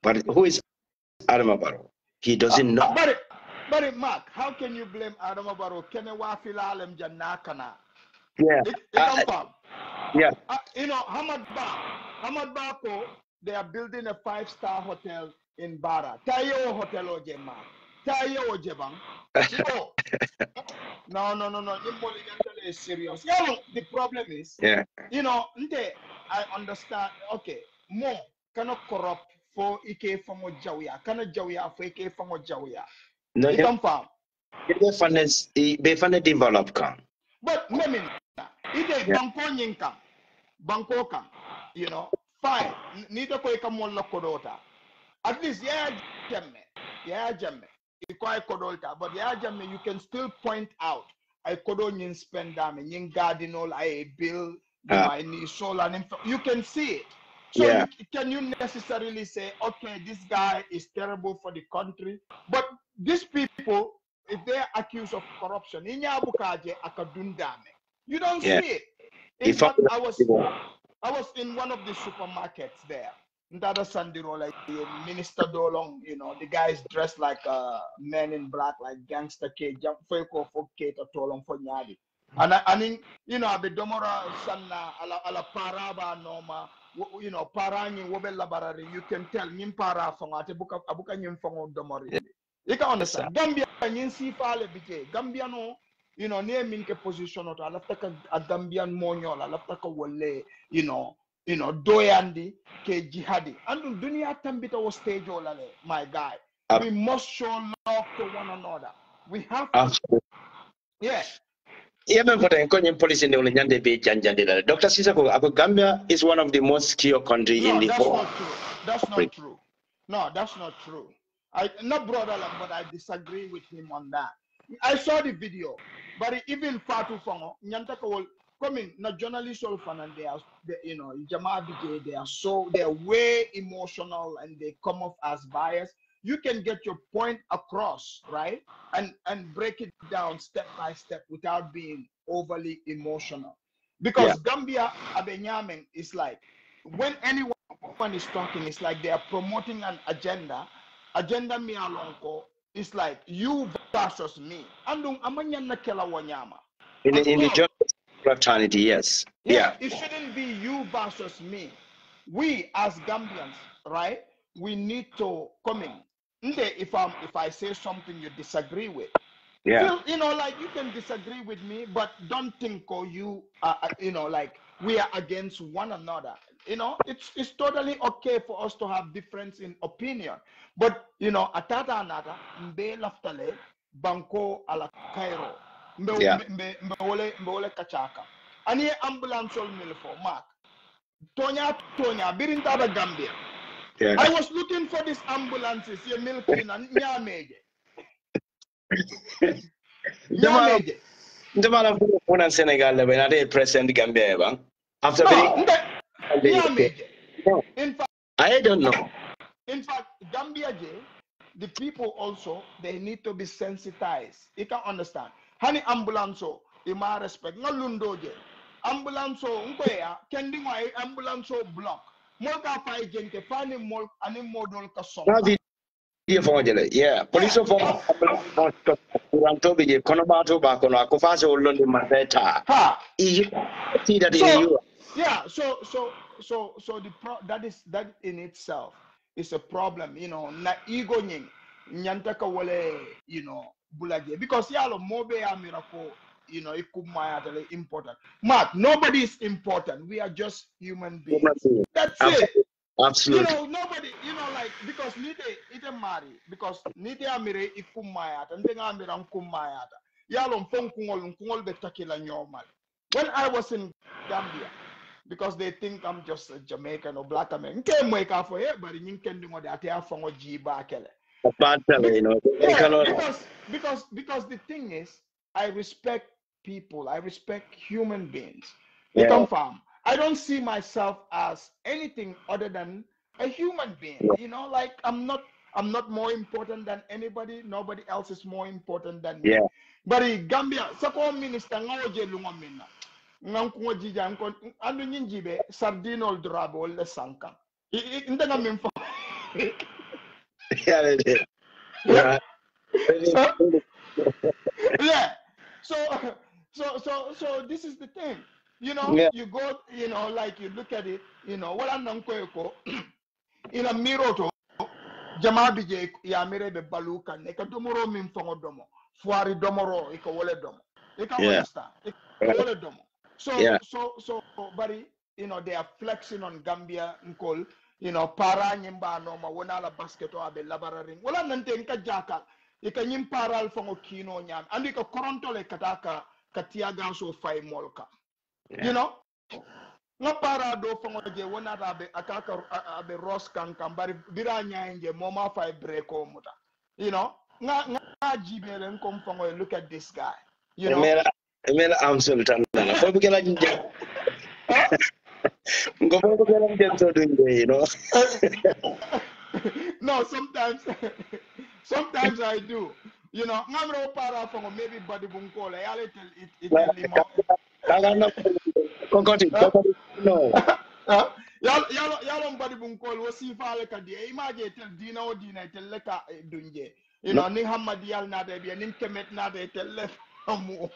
But who is Adama Barrow? He doesn't know. But Mark, how can you blame Adama Barrow? Kene wa filalem janakana. Yeah. Yeah. You know, Hamad Bako, they are building a 5-star hotel in Barra. Tayo Hotel Ojema. Tayo Ojebang. No. Immoli is serious. Yeah, the problem is, you know, I understand. Okay, more cannot corrupt for Ike Fango Jawia. Cannot Jawia for Ike Fango Jawia. No, you can farm. They finance develop come. But maybe ite banko kan, you know, fine. Nito ko ikamol kodota. At least jamme. Iko kodota, but jamme you can still point out. I kodo nyin spend dame, nyin gardenol, I bill, my ni soul and you can see it. So can you necessarily say, okay, this guy is terrible for the country, but these people, if they are accused of corruption, you don't see it. In fact, I was in one of the supermarkets there. Ndada Sandiro, like the Minister Dolong, you know, the guy is dressed like a man in black, like gangster K, jump for K to Tolong for Nyadi. And I mean, you know, the Domora Sanna ala Paraba Noma, you know, Parangi Wobella Barari, you can tell Nimpara from Abuka Nyimfongo Domori. You can understand. Gambia Ninsi Fale Bike, Gambiano, you know, near Minke position or Alaftaka a Gambian Monol, Alaftaka Wale, you know, Doyandi, Ke Jihadi. And Dunia Tambita was stage olale, my guy. We must show love to one another. We have to. Yeah. Even for the police in the Olympian Bay, Dr. Sisako, Gambia is one of the most secure countries in the world. That's not true. No, that's not true. Not brother, but I disagree with him on that. I saw the video, but even Fatu Fongo, Nyantaka will coming, not journalists all fan, and they are, you know, Jama BJ, they are way emotional and they come off as biased. You can get your point across, right? And break it down step by step without being overly emotional. Because Gambia Abenyameng is like, when anyone is talking, it's like they are promoting an agenda. Agenda mi alonko is like you versus me. Andung amanya nakela wanyama. In the fraternity, yes. Yeah, it shouldn't be you versus me. We as Gambians, right? We need to come in. If I say something you disagree with, feel, you know, like you can disagree with me, but don't think you you know, like we are against one another. You know, it's totally okay for us to have difference in opinion, but you know, atata anata mbe laftale banko ala Cairo mbe kachaka ani ambulance ol milfo mark tonya birinta da Gambia. I was looking for these ambulances here milking and nyameje. Ndemala kuna Senegal le benade president Gambia bang. After in fact, I don't know. In fact, Gambia, the people also, they need to be sensitized. You can understand. Hani ambulanso, ima respect. No lundo je. Ambulanso, unkoya, kendi wa ambulanso block. Molka fa gente, fani mol, ani modol ka song. Yeah, police of Kurantobi, Konobato Bakono, Kofaso, London Mazeta. Ha! See that in you. Yeah, so that in itself is a problem, you know. Na ego nyantaka wale, you know, bulage because yalo mobe ya miracle, you know, ikumayatale important. Mark, nobody is important. We are just human beings. That's it. Absolutely. You know, nobody, you know, like because ite mari because nite amire ikumayata, ndenga amira nkumayata. Yalo mfongkungol betakila nyomal. When I was in Gambia, because they think I'm just a Jamaican or black American. For everybody, because the thing is, I respect people. I respect human beings. They come from. I don't see myself as anything other than a human being. You know, like I'm not more important than anybody. Nobody else is more important than me. Bari Gambia, sako minister ngawoje lunga minna. Nganko jija nko anu nyinjibe sardinol drabo le sanka. Indanga mimfa. Yeah. Yeah. So this is the thing. You know, Yeah. you go, you know, like you look at it, you know, wala nanko in a mirror to jama bije ya mere be baluka ne ka domoro min fongo domo fuari domoro iko wole domo ika understand iko wole domo so bari you know they are flexing on Gambia nkol you know para nyimba no ma wona la basketo abe labararing wala nante nka jaka ika nyim paral fongo kino nyam andi ko koronto le kataka katiaga so fay molka you know nga para do fongo je wona abe akaka abe ros kan bari bira nyaanje moma fay breko muta you know nga jibele nkom fongo look at this guy you know emela am sultan na fo bi kala jinje ngobo ko kala jinje do you know. No, sometimes I do. You know, ngamro para fongo maybe body bunkola yale tell it Kagana kokoti no. Yalo body bunkol wasi fale ka di image tel dina o dina tel leka dunje. You know, ni hamadi yal na de bi ni kemet na de tel le amu.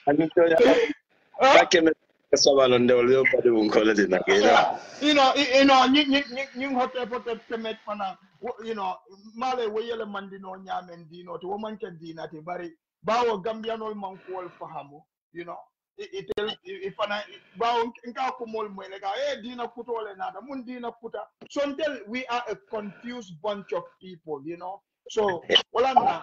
Ani to ya kemet sabalo ndewol yo body bunkola dina kira. You know, you hotel kemet pana you know, male weyele mandino nyamen dino to woman can dina te bari bawo Gambianol man ko fahamu, you know. If ana bawo nka ko mol mo lega dina kutole nada mun dina kuta so until we are a confused bunch of people, you know. So wala na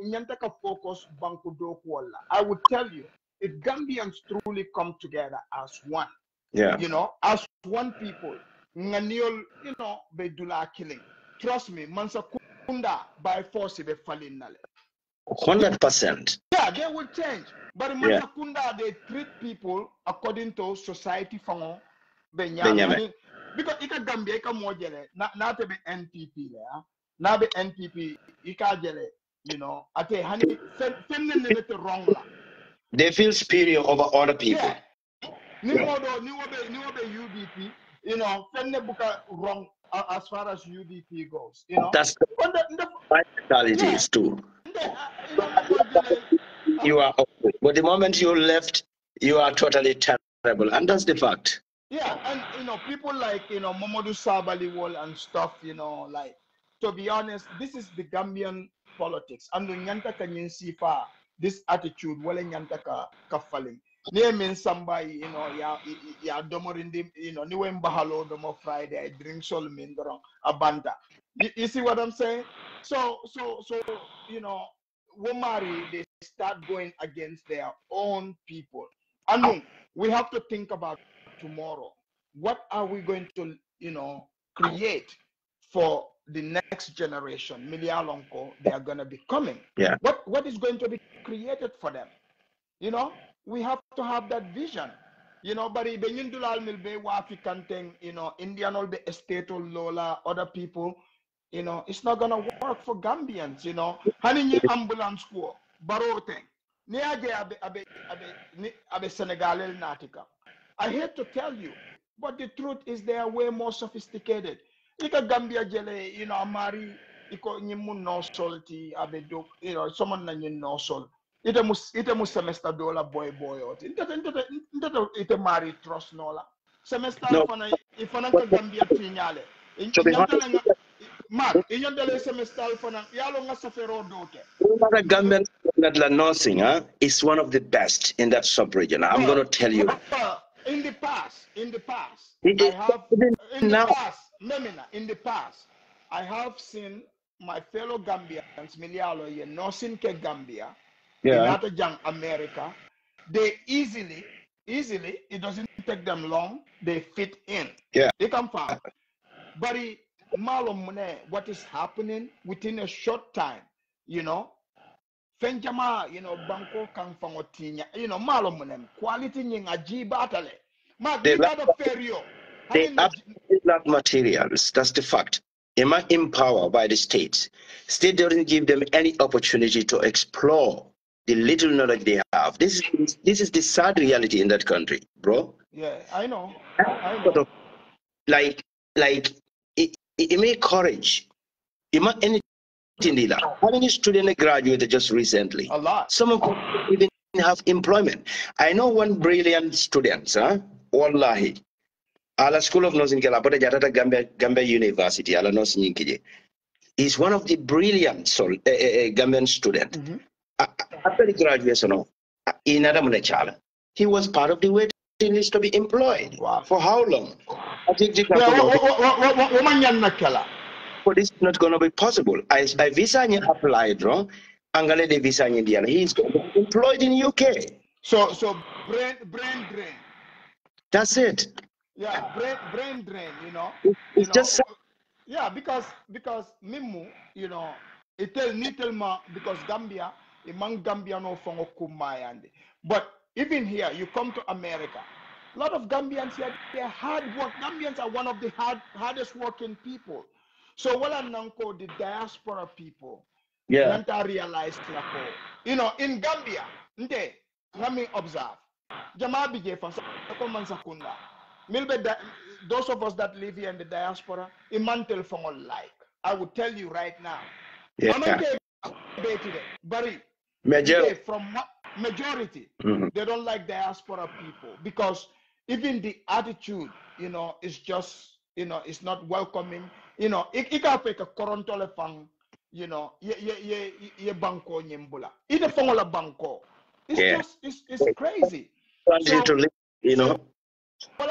nyanta ka focus banku do ko wala. I would tell you if Gambians truly come together as one, you know, as one people, nganiol, you know, be dula killing. Trust me, mansa kunda by force be falling nale. 100%. Yeah, they will change. But in mansa kunda they treat people according to society fango benyame. Because ika Gambia ika mojele na te be NPP le na be NPP ika jele, you know, ate hani feminine ne wrong la. They feel superior over other people. Yeah. Ni wobe UDP, you know, fenne buka wrong as far as UDP goes, you know. That's the mentalities too. You are, but the moment you left, you are totally terrible, and that's the fact. Yeah, and you know, people like Mamadou Sabaliwal and stuff, you know, like to be honest, this is the Gambian politics. And nyanta kanyin sifa this attitude, wale nyanta ka falling. Name somebody, you know, ya domorindi, you know, niwe mbahalo domo Friday, I drink sol mindrong abanda. You see what I'm saying? So you know, Womari, they start going against their own people. And we have to think about tomorrow. What are we going to, you know, create for the next generation? Milialonko, they are going to be coming. Yeah. What is going to be created for them? You know, we have to have that vision. You know, but Benyindulal Milbe Wafikanteng, you know, Indian will be estate Lola, other people, you know, it's not gonna work for Gambians, you know. Hani ambulance ko, Barrow thing. Niage abe Senegal natika. I hate to tell you, but the truth is they are way more sophisticated. Ika Gambia jele, you know, Amari, iko nyimu no salty, abe do, you know, someone na no sol. Ite mus semester dola boy ot. Ite mari trust nola. Semester fana ifana ka Gambia tinyale. Mark, inyandele semester fana yalo nga safero dote. The Gambian that la nursing is one of the best in that sub-region. I'm going to tell you. In the past, I have seen my fellow Gambians, Milialo, nursing ke Gambia, in Jang America, they easily, it doesn't take them long, they fit in. Yeah. They come far. But what is happening within a short time, you know, Fenjama, you know, Banco Kanfangotinya, you know, Malomunem, quality ning ajibatale. They lack materials. That's the fact. empowered by the state. State doesn't give them any opportunity to explore the little knowledge they have. This is the sad reality in that country, bro. Yeah, I know. Like it may courage. Anything like how many students graduated just recently? A lot. Some of them even have employment. I know one brilliant student, Wallahi. Ala School of Nursing Kalapata Jatata Gambia University, Ala Nursing Kije. He's one of the brilliant Gambian students. After the graduation, he was part of the waiting list to be employed. Wow. For how long? I think but this is not going to be possible. I visa applied, wrong. Angale de visa Indiana. He's going to be employed in UK. So brain drain. That's it. Yeah, brain drain. It's just. Yeah, because Mimu, it tell ma because Gambia, among Gambia no fongo kumayande. But even here, you come to America, a lot of Gambians here, they're hard work. Gambians are one of the hardest working people. So what I'm called the diaspora people, I realized in Gambia, let me observe. Jama bije fa sakunda. Those of us that live here in the diaspora, imantel fongol like. I would tell you right now. From majority, they don't like diaspora people because even the attitude, is just, it's not welcoming. It can take a korontole fang, ye banko nyembula. Ite fongola banko. It's just, it's crazy. So,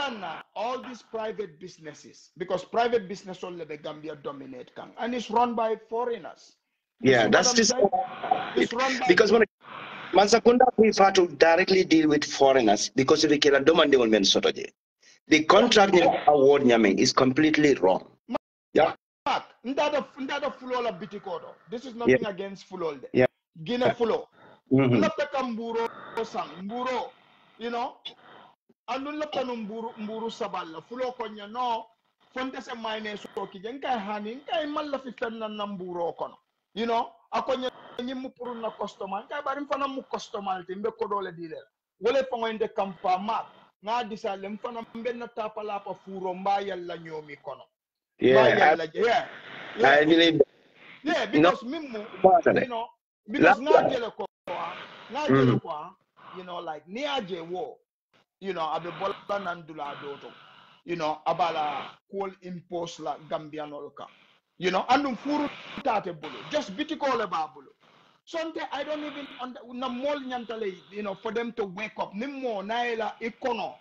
all these private businesses, because private business only the Gambia dominate, and it's run by foreigners. Yeah, that's just it's run by because when Mansakunda prefer to directly deal with foreigners because we can demand the contract award is completely wrong. Yeah. This is nothing against Fulol. Yeah. Guinea Fulo. Andun la kanum mburu saballa fulo konya no fonte se mayne so ki jenka hanin kay malla fi fenna namburo kono akonya nyim puru na customer kay bari fana mu customer te mbe ko dole dilel wole fangoinde kampa ma nga disalem fana benna tapala pa furo mba yalla nyomi kono I believe because mimmu because nga jele ko like ni aje wo abe bola nandula doto abala call impose la Gambian olka andum furu tate bulu just bitiko le babulu sonte I don't even na mol nyantale for them to wake up nimmo naila ikono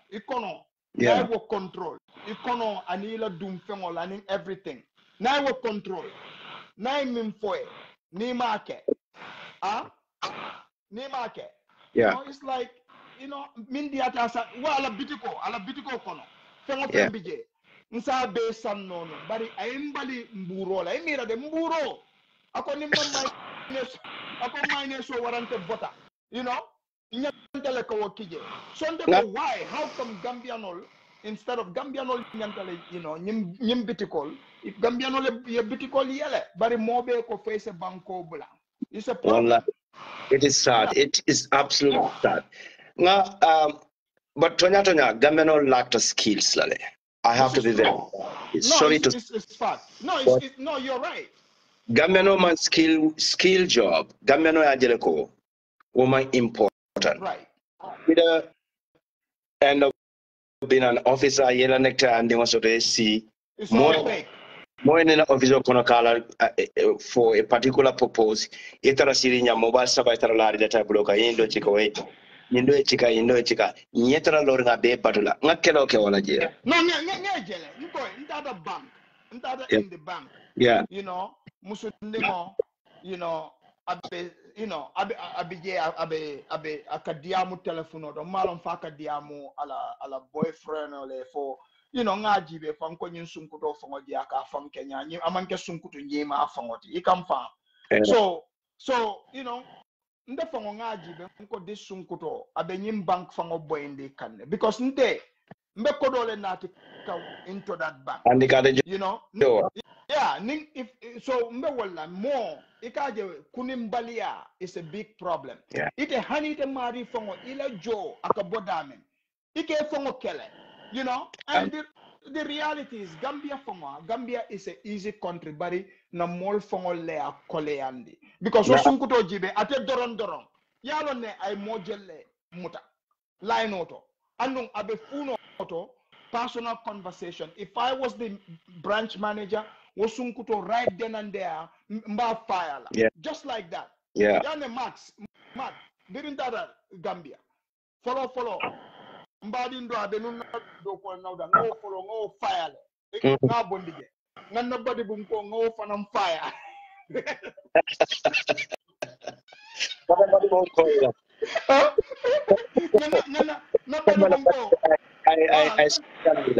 na wo control ikono anila dum fengol aning everything na wo control na mim foe ni make it's like mindiata sa wala bitiko kono fengo pembije nsa be san nono bari aymbali mburo la emira de mburo ako nimma mine so warante vota nyantale ko wakije sonde ko why how come Gambianol instead of Gambianol nyantale nyim bitikol if Gambianol ye bitikol yele bari mobe ko face banko bula it's a problem. It is sad. It is absolutely sad. But Tonya, Gambiano lacked the skills. I have to be very sorry to. It's fact. No, no, you're right. Gambiano man skill job. Gambiano ajeleko woman important. Right. With the end of being an officer, yellow nectar, and they want to see more in an officer konokala for a particular purpose. Itara sirinya mobile sabatara lari data bloka indo chikaway. Indo chika nyetra lor nga be patula ngakelo ke wala je no jele nko ntada bank ntada in the bank musundimo abe abe akadiamu telefono do malon fa akadiamu ala boyfriend ole for ngaji be fam ko nyin sunkuto fongo je aka fam kenya nyi amanke sunkuto nyima fangoti ikam fa so nde fango ngaji be nko disunkuto abe nyim bank fango boyndi kanne because nde mbe ko dole nati into that bank and Yeah, if so mbewala more ikaje kunimbalia is a big problem. Yeah. Ite hani te mari fongo ila jo akabodamen. Ike fongo kele. You know, and the reality is Gambia is a easy country, but na mol fongo lea koleandi. Because osunkuto jibe ate doron. Yalo ne ay mojele muta. Line auto. Anung abe funo auto. Personal conversation. If I was the branch manager, Wosunkuto right then and there, mba fire. Yeah. Just like that. Yeah. Yane Max, didn't that Gambia? Follow. Mbadi ndo abenuna do ko nawda ngo follow ngo fire. Nga bondije. Nga nobody bunko ngo fanam fire. Nobody bunko. I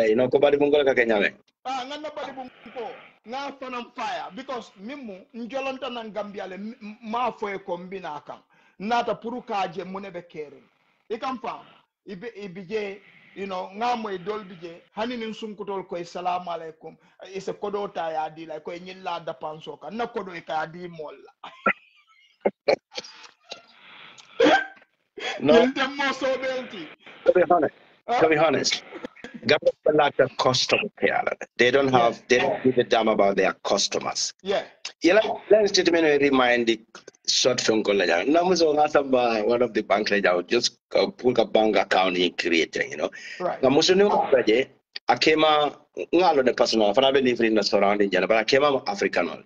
you know, nobody bunko ka kenyame. Nga nobody bunko. Nga fanam fire because mimu njolonta na Gambia le ma foye kombina kan nata puru kaje munebe kere ikam fam ibije you know nga moy dol bije hanini sunkutol koy salam alaikum ise kodo ta ya di la koy nyilla da panso kan na kodo e ka di molla No, to be honest, government lack of customer care. They don't give a damn about their customers. Yeah. Let's remind the short phone call. One of the banks just pull a bank account he created, you know. Right. I came out the personal, I believe in the surrounding, but I came out African.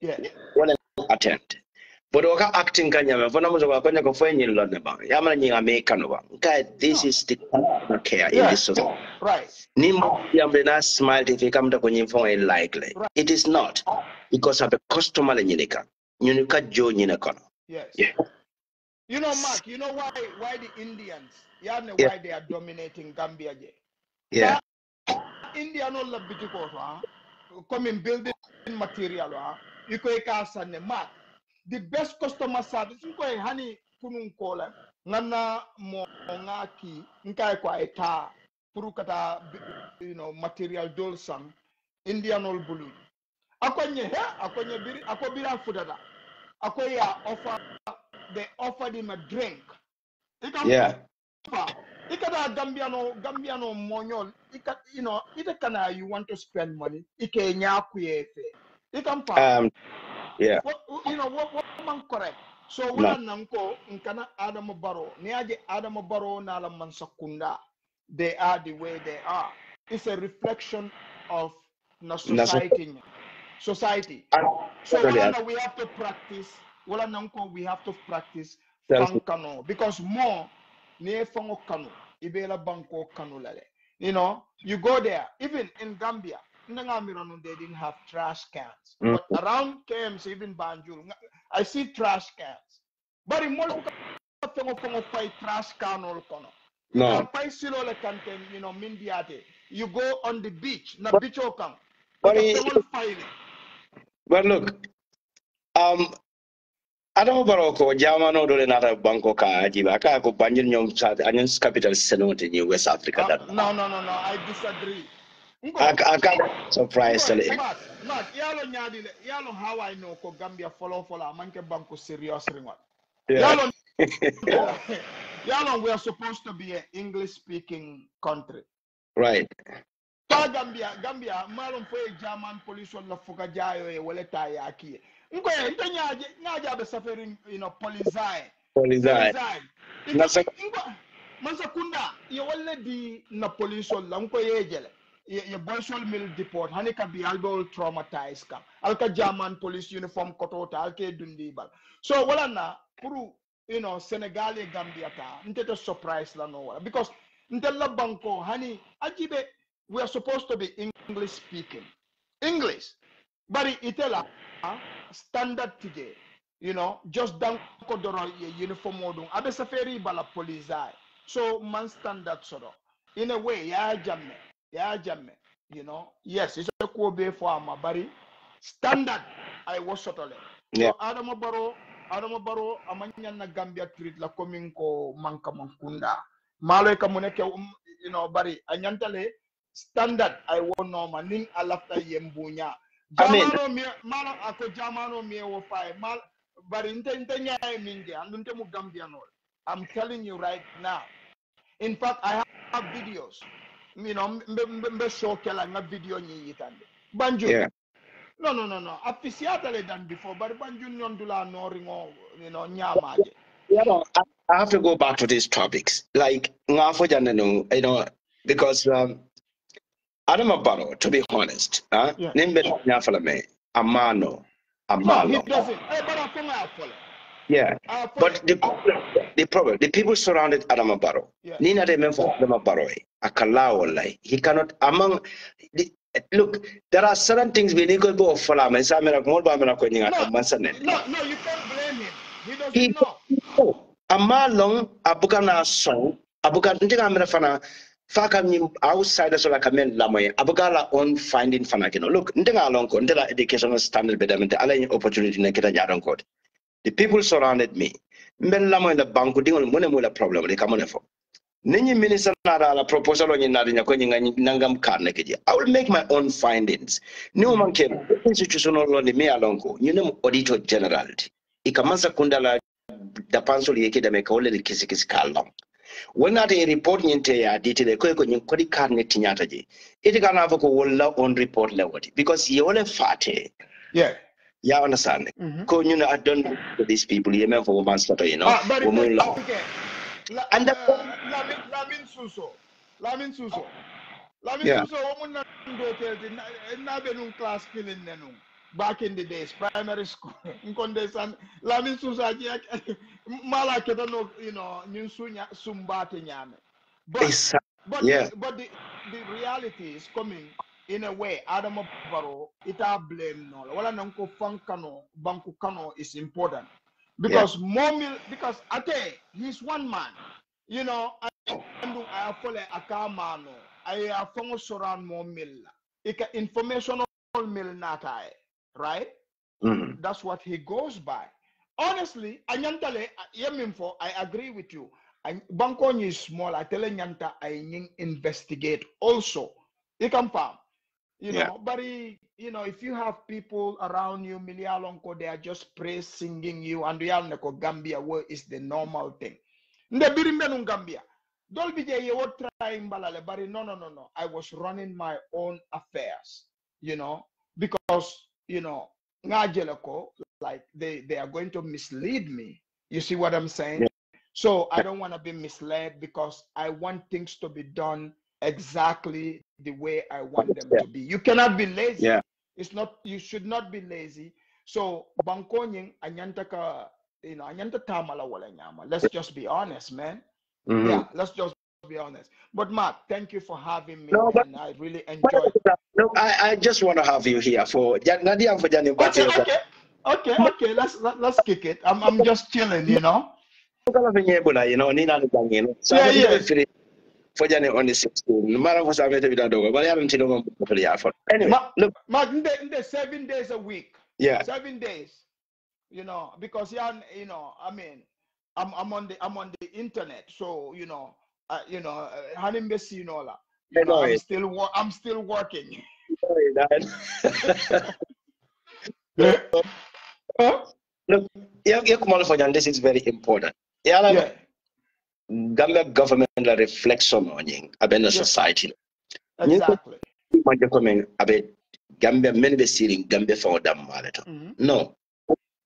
Yeah. When I attend. But acting Kanya, this is the customer care in this society. Right. Smile if you come to phone likely. Right. It is not because of the customer in Unica Joe Unicon. Yes. Yeah. You know, Mark, you know why the Indians, why they are dominating Gambia? Yeah. Indian all come in building material, you can Mark. The best customer service, honey, kunun kola, nana mo ngaki, nkai kwa eta, purukata, you know, material dolsang, Indian all bulu. Akonye biri, akobira fudada. Akoya they offered him a drink. Yeah. Ikada Gambiano monyol, you know, you want to spend money, ike nyakuyefe. Yeah. You know what man correct. So wala nanko nkana Adama Barrow. Niaje Adama Barrow na la mansakunda. They are the way they are. It's a reflection of the society. Society. So wala we have to practice. Wala nanko we have to practice fankano because more ne fango kanu ibela banko kanu lale. You know, you go there even in Gambia. They didn't have trash cans. But around camps, even Banjul, I see trash cans. But in most trash can no. You know, you go on the beach, na beach okang. But look, Adama Barrow ko jamano do nata banko ka ajiba ka ko banjul nyom sa anyons capital Senegal in West Africa. No, I disagree. I got surprised. Not yalo how I know ko Gambia follow manke banko serious ringot. Yeah. Yalo we are supposed to be an English speaking country. Right. Gambia malum fo German police wala fuka jayo e wala tayaki. Ngo nyaja be suffering you know police. Masakunda you already na police wala ngo yejele. Your boysol mill deport hanika be albo traumatized ka alka German police uniform kotota alke dundibal so wala na puru you know Senegal e Gambia ta ntete surprise la no wala because ntella banko hani ajibe we are supposed to be English speaking English but itela standard today you know just down ko doro uniform modung abe safari bala police so man standard soro in a way ya jamme you know, yes, it's a Kobe for Amabari. Standard, I was totally. Yeah. So Adama Barrow, Amanya na Gambia treat la coming ko manka mankunda. Malo kamuneke, you know, bari anyantale standard I won no maning alafta yembunya. Jamano me mala ako jamano me wo fai mal but inte nyai minge andunte mu Gambian all. I'm telling you right now. In fact, I have videos. You know, mbe show kela nga video nyi yitande. Banjul. Yeah. No. Apisiatale done before, but Banjul nyondula no ringo, you know, nyamaje. Yeah, no, I have to go back to these topics. Like ngafo janenu, you know, because Adama Barrow, to be honest, nimbe nyafala me amano No, he amalo. doesn't. Hey, but I think I follow. Yeah, but the problem, the people surrounded Adama Barrow. Nina de member Adama Barrow, akalao like he cannot among. Look, there are certain things we need to go for. No, you can't blame him. He doesn't know. Amalong abukana song abukan ntinga amera fana faka ni outside so like amen lamoy abugala on finding fana kino. Look, ntinga alonko ntela educational standard betterment ala opportunity na kita jaron code. The people surrounded me. Mben lamoy la banku dingol mone mo la problem de kamone fo. Ninyi minister na la proposal on na nya ko nyinga nangam karne keje. I will make my own findings. Ni o manke institutional law ni me alonko. You know auditor general. Ikamansa kundala da pansol yake da mai kawle da kisi kallam wannan da report yin ta ya dite da kai ko yin kodi karne tinyata je ita kana fa ko walla on report lawati because you only fate yeah understand ko you know I don't know these people you mean for woman starter you know woman law and Lamin Suso woman do tell na benun class killing nenu back in the days, primary school. Lamin Susaji, Mala Ketano, you know, Ninsunya Sumbati Nyame. But the reality is coming in a way. Adama Barrow, ita blame no. Wala nanko fankano, banku kano is important because because ate he's one man. You know, I follow akamano. I follow surround more mill. Ika informational mill natai. Right? That's what he goes by. Honestly, Anyantale, I agree with you. Bankoni is small. I tell Nyanta, I investigate also. You can farm. You know, but you know, if you have people around you, Milialonko, they are just praise singing you, and Rialneko Gambia, where is the normal thing. Nde birimbenun Gambia. Dolby je you trying balale, but no. I was running my own affairs, you know, because you know, like they are going to mislead me. You see what I'm saying? So I don't want to be misled because I want things to be done exactly the way I want them to be. You cannot be lazy. It's not, you should not be lazy. So Bankonying anyantaka, you know, anyanta tamala wala nyama. Let's just be honest, man. Yeah, let's just be honest. But Mark, thank you for having me, man. I really enjoyed it. No, I just want to have you here for Nadia for Johnny. Okay. Let's kick it. I'm just chilling, you know. You know, Nina, so for Johnny on the 16. No matter what's happening to the dog, but I haven't seen no for the effort. Anyway, look, Mark, in the 7 days a week. Yeah, 7 days. You know, because you know, I mean, I'm on the internet, so you know, you know, you know, I'm still working. Look, this is very important. Gambia government reflection on the society. Exactly. Gambia men be sitting Gambia for them. No.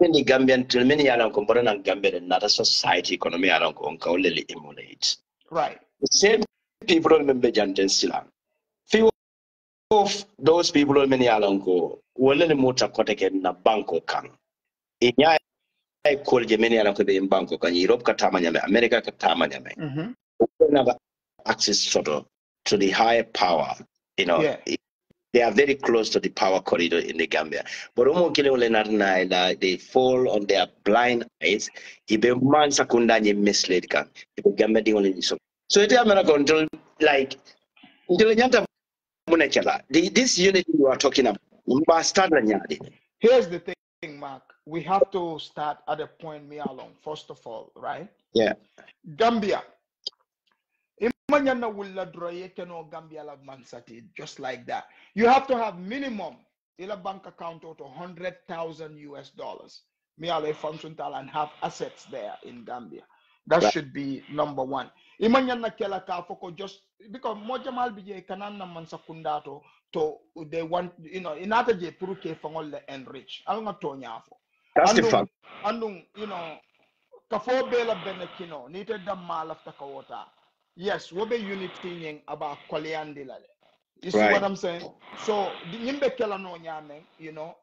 Many Gambian to many Alan Comboran and Gambia and not society economy around Concaulely emulates. Right. The same people remember Janten Sila. Few of those people many Alan go, well, any motor cottage na banko can. In ya call Gemini Alan in Bangkok and Europe Katamanya, America Katamanya. Never access sort of to the higher power, you know. They are very close to the power corridor in the Gambia. But they fall on their blind eyes. Ibe man sakunda ni misled kan. Ibe Gambia di only so. So it America until like this unity you are talking about. Here's the thing, Mark. We have to start at a point me alone, first of all, right? Yeah. Gambia. Gambia just like that. You have to have minimum ila bank account to $100,000. Me ale function tal and have assets there in Gambia. That should be number one. Imanyan na kela ka foko just because moja malbije kanan na man sakundato to they want inata je puruke fangol le enrich. Alnga to nyafo. That's the fact. Andung kafo bela benekino nite damma lafta kawota. Yes, wobe unity nyeng aba koleandi lale. You see what I'm saying? So the nimbe kela no nyame,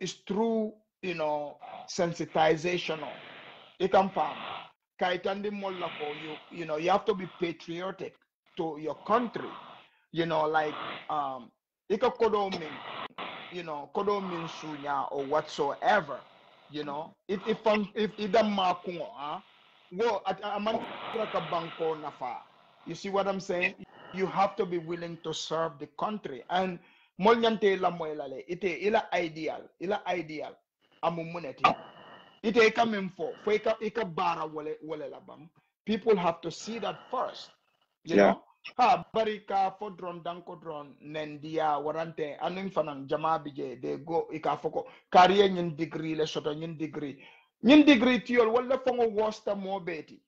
is through sensitization. You can farm. Kaitandi molla ko you have to be patriotic to your country. Like ika kodo min sunya or whatsoever. If idam makungo go at amantra banko nafa. You see what I'm saying? You have to be willing to serve the country. And molnyante la moelale ite ila ideal amumuneti. Ite coming for ika bara wale labam. People have to see that first. You know? Barika for drone danko drone nendia warante aning fanang jama bije they go ika foko career nyin degree le soto nyin degree tiol wala fongo wasta mo beti.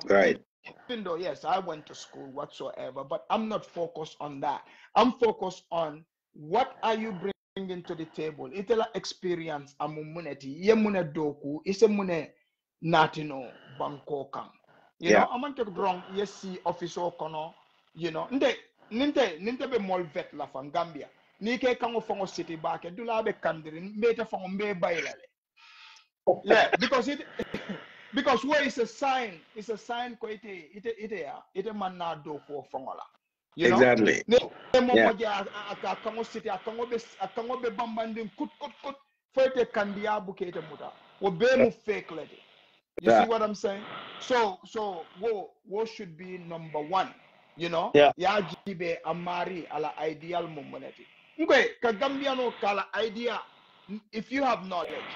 Right. Even though, yes, I went to school whatsoever, but I'm not focused on that. I'm focused on what are you bringing to the table. Itela experience amumuneti. Yemune doku. Isemune natino banko kang. I'm not wrong. Yes, see officer kono. Ninte be mol vet la from Gambia. Nike kango fongo city back. Dula be kandirin. Meta fongo me bailale. Yeah, because where is a sign? It's a sign ko ite manna do for fongola. Exactly. Akango city akango be bambanding kut fete kandia bukete muta. Wo be mu fake lady. You see what I'm saying? So what should be number one? Ya jibe amari ala ideal momoneti. Ngwe ka Gambiano kala idea if you have knowledge.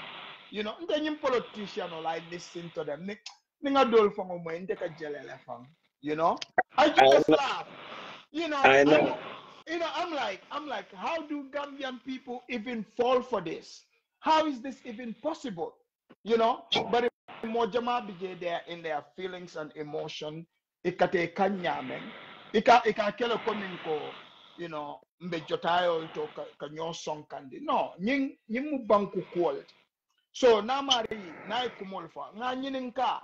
Any politician or I listen to them. I just laugh. I know. I'm like, how do Gambian people even fall for this? How is this even possible? But Mojama begin there in their feelings and emotion. Ikate kanyame. Ika kele kominko, mbejotayo to kanyo song kandi. No, nyimu banku quality. So namari na kumolfa nga nyininka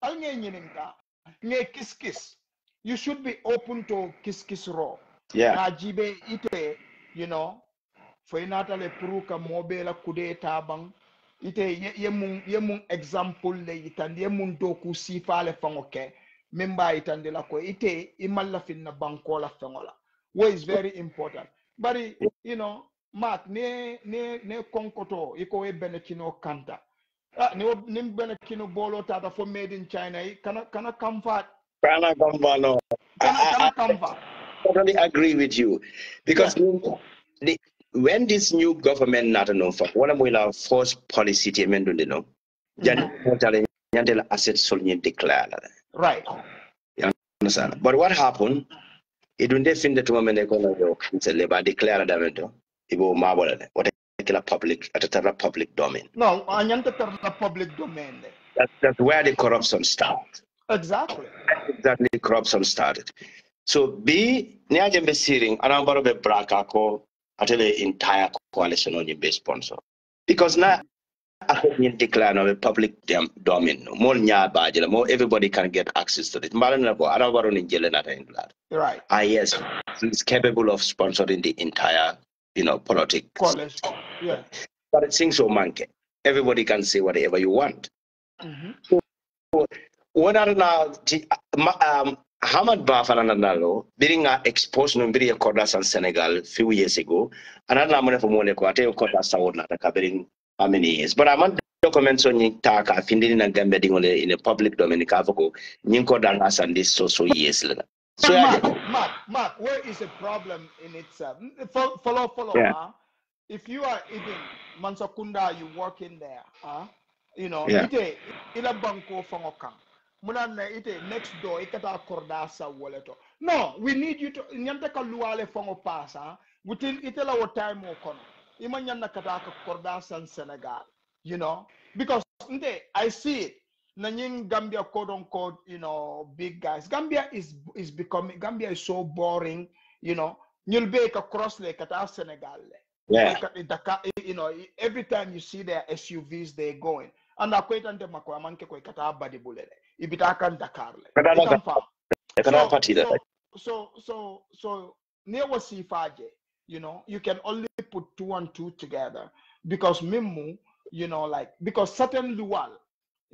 al nyininka nge kiss you should be open to kiss raw na jibe ite for inata le pruka mobela kudeta bang ite yemun example le itandi yemun doku sifale fangoke memba itandi la ko ite imalla finna bankola fangola what is very important but Mark ne konkoto iko e benekino kanta ni benekino bolo tata for made in China kana comfort Kana comfort. I totally agree with you because when this new government not know for one of our force policy to amend the asset solely declare right. You understand? But what happened? It when they find the woman they gonna go labor declare that ibo mabole what a public domain. No, the public domain. That's where the corruption started. Exactly. Corruption started. So B Niajembe Siring Anambaro be Braka ko the entire coalition on your base sponsor. Because now I declare of a public domain. More more everybody can get access to it. Right. Yes, he's capable of sponsoring the entire politics. College. Yeah. But it seems so monkey. Everybody can say whatever you want. So, when I now Hamad Bafananalo, being exposed to Biria Cordas and Senegal a few years ago, and I'm not from Moleco, Cordas covering how many years. But I'm on documents on Taka, finding a Gambia in a public domain, Kavoko, Ninko Danas and this so years later. So Mark, where is the problem in itself? Follow. Yeah. If you are even Mansakunda, you work in there, ite ila banko fangokan. Munana ite next door ikata kordasa woleto. No, we need you to nyanteka luale fango pasa within itela what time okono. imanyana kataka korda san Senegal, you know, because I see it. Nanying Gambia, quote unquote, you know, big guys. Gambia is so boring, you know. You'll be across like at Senegal. Yeah. You know, every time you see their SUVs, they're going. And I quite ante makwamanke kwa kata badi bulele. Ibitakan Dakar. So near 𝒂𝒄𝒄𝒏, you know, you can only put 2 and 2 together because Mimu, you know, like because certain lual,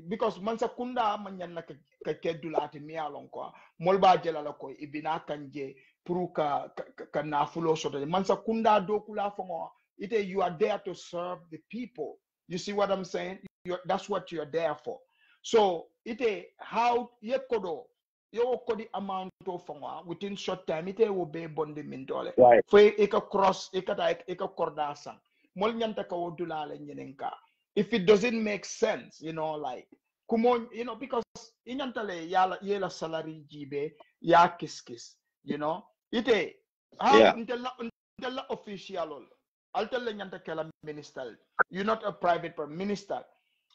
because mansakunda manyanna kedulati mialon kwa molba jelala ko ibina kanje pruka ka nafulo soto mansakunda dokula fongo ite you are there to serve the people. You see what I'm saying? That's what you're there for. So ite how yekodo yo kodi amount of fongo within short time ite will be bondi mindole for eka cross eka kordasa mol nyanta ka wodulale nyenenka. If it doesn't make sense, you know, like, come on, you know, because inyantale yela salary jibe ya kiskis, you know, ite intella official I'll tell nyanta kela minister, you're not a private minister.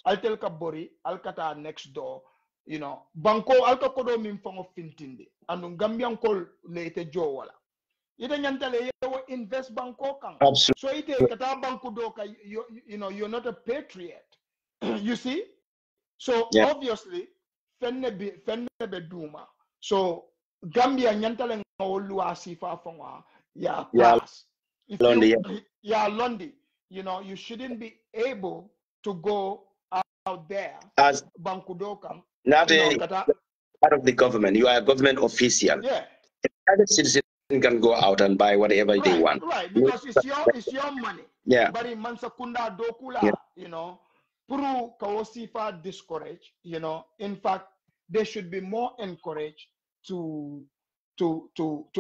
I'll tell ka bori alkata next door, you know, banko alka kodo min fongo fintindi anu Gambian kol lete jowala. Ite nyantale yewo invest banko kang. So ite kata banko doka you know you're not a patriot. You see? So obviously fenne be duma. So Gambia nyantale ngawolu asifa fonga ya pass. If Londi, you know, you shouldn't be able to go out there as banko doka. Not part of the government. You are a government official. Yeah. A private citizen can go out and buy whatever they want. Right, because it's your money. Yeah. But in Mansakunda Dokula, you know, Puru Kawosifa discourage, you know. In fact, they should be more encouraged to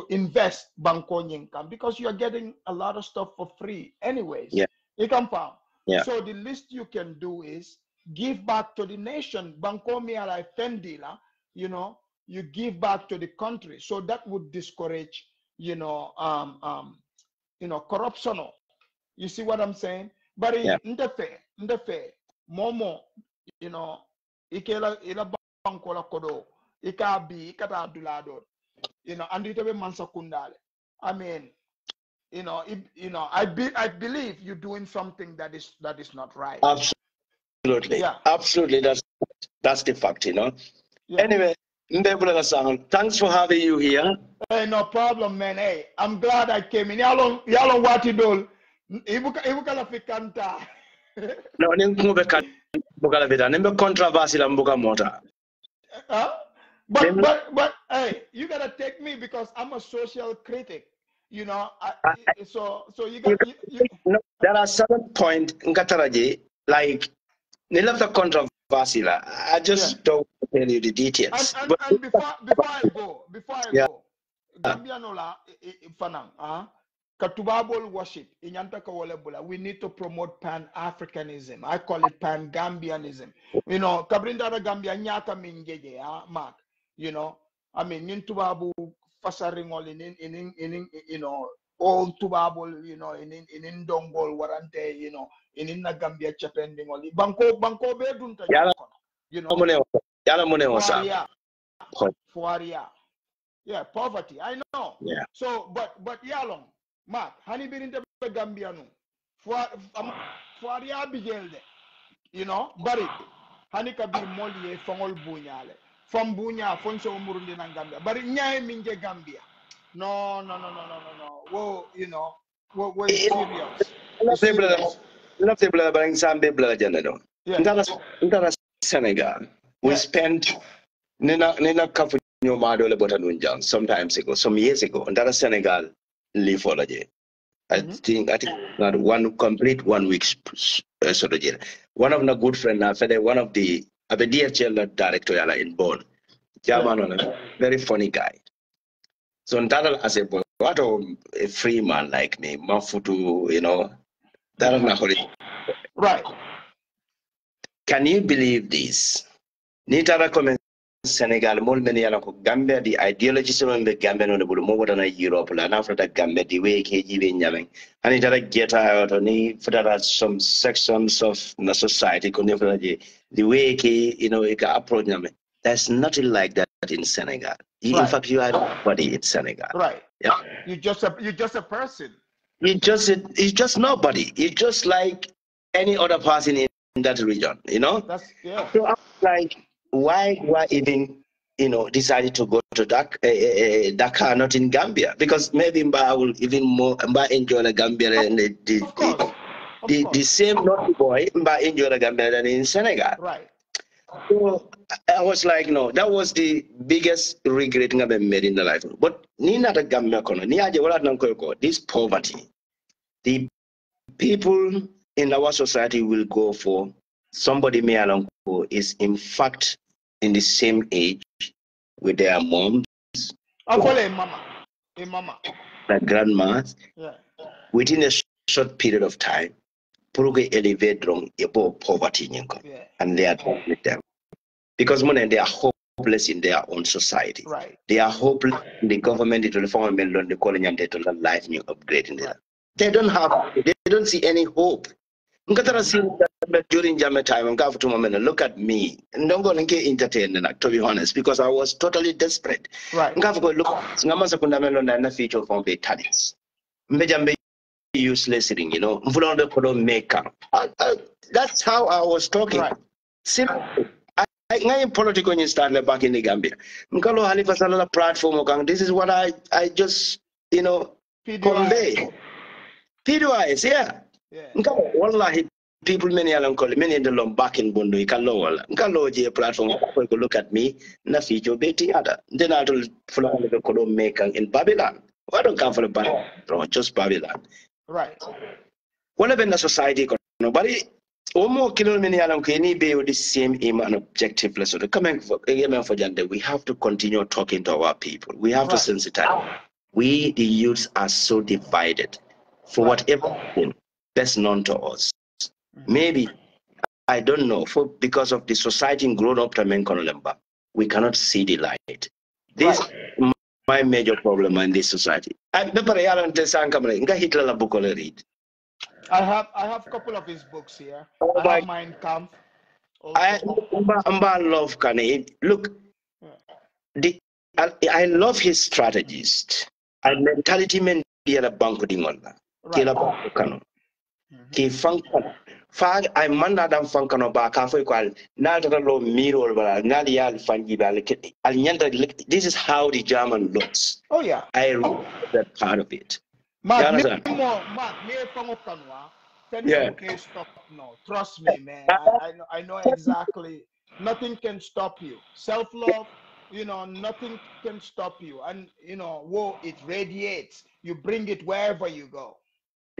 invest Banko income because you're getting a lot of stuff for free anyways. Yeah. You can found. Yeah. So the least you can do is give back to the nation. Banko Miala Fendila, you know, you give back to the country. So that would discourage, you know, corruption. You see what I'm saying? But in the fair, Momo, you know, ikela bankola kodo, ikabi, ikata dulado, you know, and itabe mansakundale. I mean, you know, I believe you're doing something that is not right. Absolutely. Yeah. Absolutely. That's the fact, you know. Yeah. Anyway, thanks for having you here. Hey, no problem, man. Hey, I'm glad I came in. Yalong wati dol. Ibuka la fikanta. No, nimbe bukala beta. Nimbe controversy la mbuka mota. But hey, you gotta take me because I'm a social critic. You know, so you got you. No, there are certain points nkataraje like nilafta controversy la. I just don't tell you the details. And before I go, Gambianola fanang katubabol worship inyanta kawalebula. We need to promote Pan-Africanism. I call it Pan-Gambianism. You know, kabrinda Gambia nyaka minjeje Mark. You know, I mean nintubabu fasaringol in you know all tubabol, you know, in dongol warante, you know, in na Gambia chapendingoli. Banko be dunta you know. Fuaria. Yeah, poverty. I know. Yeah. So, but yalong, Mark, honey birin te Gambianu. Fuaria bigelde. You know, bari. Hani kabi moli fongol bunyale. From bunya fonso umurundi na Gambia. Bari nyai minje Gambia. No. Whoa, you know, we're serious. In Senegal, we spent sometimes ago, some years ago, and that Senegal live for the I think not 1 week sort of one of the good friends, one of the DHL director in Bonn, German, very funny guy. So as a boy, what a free man like me, Mafutu, you know, right. Can you believe this? Nitara comment Senegal, more many Gambia, the ideology in the Gambia on the more than a Europe, and after that Gambia, the way KGB Yamming, and it get out on for some sections of the society, the way it can approach them. There's nothing like that in Senegal. In fact, you are nobody in Senegal. Right. Yeah. You're just a person. It's just nobody. It's just like any other person in that region, That's yeah. So I'm like, why even decided to go to Dakar, not in Gambia? Because maybe I will even more enjoy the Gambia and the same naughty boy enjoy the Gambia than in Senegal. Right. So I was like, no, that was the biggest regret I've made in the life. But ni na the Gambia kono, ni aje wala nanko this poverty. The people in our society will go for somebody who is in fact in the same age with their moms, their grandmas, within a short period of time, elevate above poverty, and they are done with them. Because they are hopeless in their own society. Right. They are hopeless in the government, it will form the calling and the life new upgrading. Right. They don't see any hope. During Jama time, look at me. And don't go and get entertained, to be honest, because I was totally desperate. Right. Look, future from the taddies. Useless thing, that's how I was talking. Right. Simple. I am political in start back in the Gambia. Platform. This is what I just convey. PDIs, yeah. Wallahi, people many in the back in Bundu, you can lower platform. Look at me, na feature betting other. Then I will follow the column maker in Babylon. I don't come for the Babylon, just Babylon. Right. What about the society? Nobody. Almost be with the same aim and objective. So the coming for we have to continue talking to our people. We have to sensitize. We, the youths, are so divided for whatever best known to us. Maybe, I don't know, because of the society grown up to we cannot see the light. This is my major problem in this society. Hitler book read. I have a couple of his books here. I have Mein Kampf. I love Kanye. Look, I love his strategist. And mentality men be a banqueting on that. Fag I man adam funkano ba ka foi kwal na da lo miro ba na di al fangi ba al nyanda. This is how the German looks. Oh yeah. I love that part of it. Can't stop. No, trust me, man. I know exactly. Nothing can stop you. Self-love, nothing can stop you. And it radiates. You bring it wherever you go.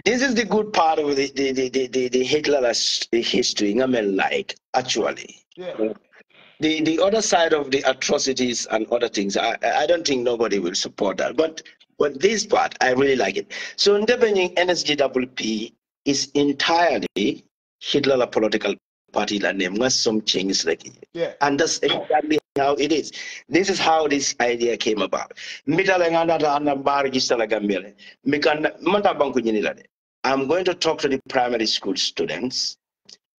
This is the good part of the Hitler history. I mean, like actually. Yeah. The other side of the atrocities and other things, I don't think nobody will support that. But this part, I really like it. So Ndebeni NSGWP is entirely Hitler political party name was some changes like it. Yeah. And that's exactly how it is. This is how this idea came about. I'm going to talk to the primary school students.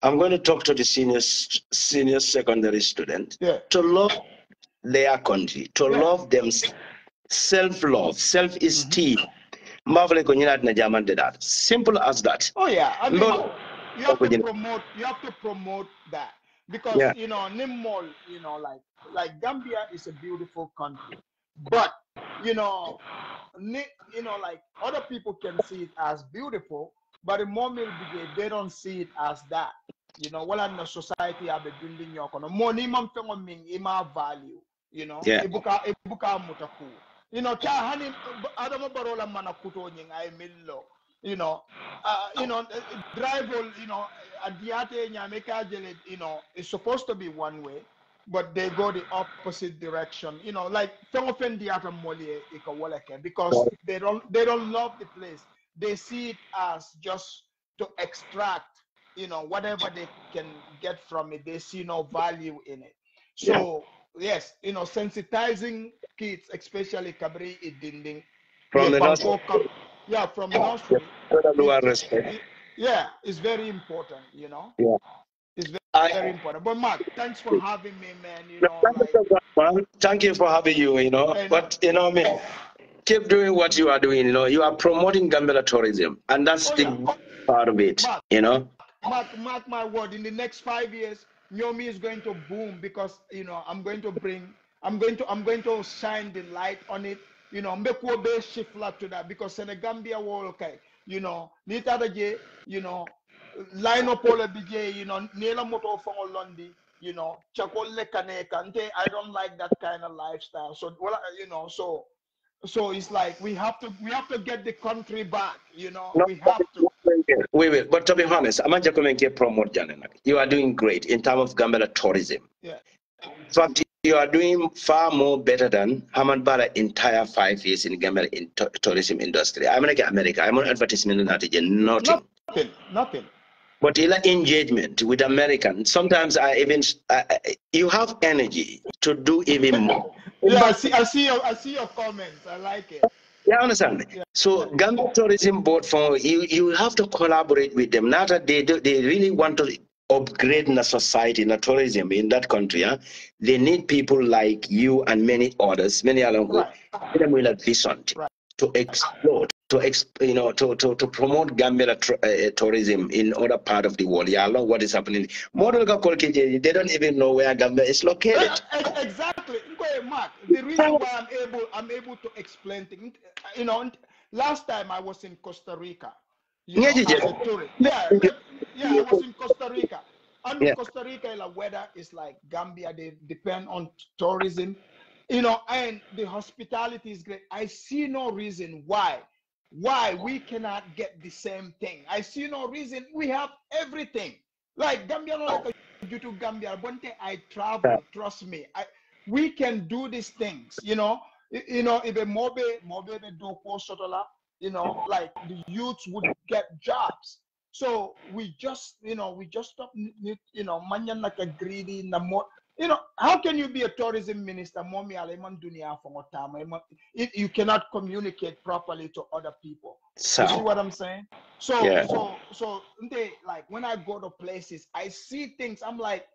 I'm going to talk to the senior secondary students to love their country, to love them, self-love, self-esteem. Simple as that. Oh yeah, I mean, you have to promote that because Nimol, like Gambia is a beautiful country, but like other people can see it as beautiful, but in Momil they don't see it as that. Well, in the society I've been building your money, ima value. Ibuka mutaku. Hani Adama Barola Manakuto I millo. Drive Adiate Nyameka Jelet, it's supposed to be one way, but they go the opposite direction. Like Tongofen Diata Molie Ikawaleke, because they don't love the place. They see it as just to extract, whatever they can get from it. They see no value in it. So yes, sensitizing kids, especially kabri idinding. From the nursery. Yeah, from nursery. Yeah, it's very important, Yeah. It's very important. But Mark, thanks for having me, man. Thank you for having you, But I mean, keep doing what you are doing, You are promoting Gambia tourism, and that's the part of it, Mark my word, in the next 5 years, Nyomi is going to boom because I'm going to shine the light on it. Make wo be shift to that because Senegambia will okay. Nita daje, line up all bije, nela moto fongo londi, chakole kaneka. I don't like that kind of lifestyle. So so it's like we have to get the country back, we have to. We will. But to be honest, I'm just going to promote Janet. You are doing great in terms of Gambia tourism. Yeah. In fact, you are doing far more better than Hamad Bara entire 5 years in Gambia in tourism industry. I'm like America. I'm on advertisement, nothing. But engagement with Americans, sometimes you have energy to do even more. Yeah, I see your comments. I like it. Yeah, I understand. Yeah. So Gambia Tourism Board, for you have to collaborate with them. Now that they really want to upgrade the society, the tourism in that country. They need people like you and many others, many along them with a vision to explore, to promote Gambia tourism in other part of the world. Yeah, along what is happening. They don't even know where Gambia is located. Exactly. Mark, the reason why I'm able to explain things, last time I was in Costa Rica, as a tourist. I was in Costa Rica. And in Costa Rica, the weather is like Gambia. They depend on tourism, and the hospitality is great. I see no reason why we cannot get the same thing. I see no reason. We have everything. Like Gambia, not like due to Gambia, I travel. Trust me. We can do these things. If a mobile do post like the youths would get jobs. So we just stop, manyan like a greedy, how can you be a tourism minister? If you cannot communicate properly to other people. You see what I'm saying? So like when I go to places, I see things, I'm like,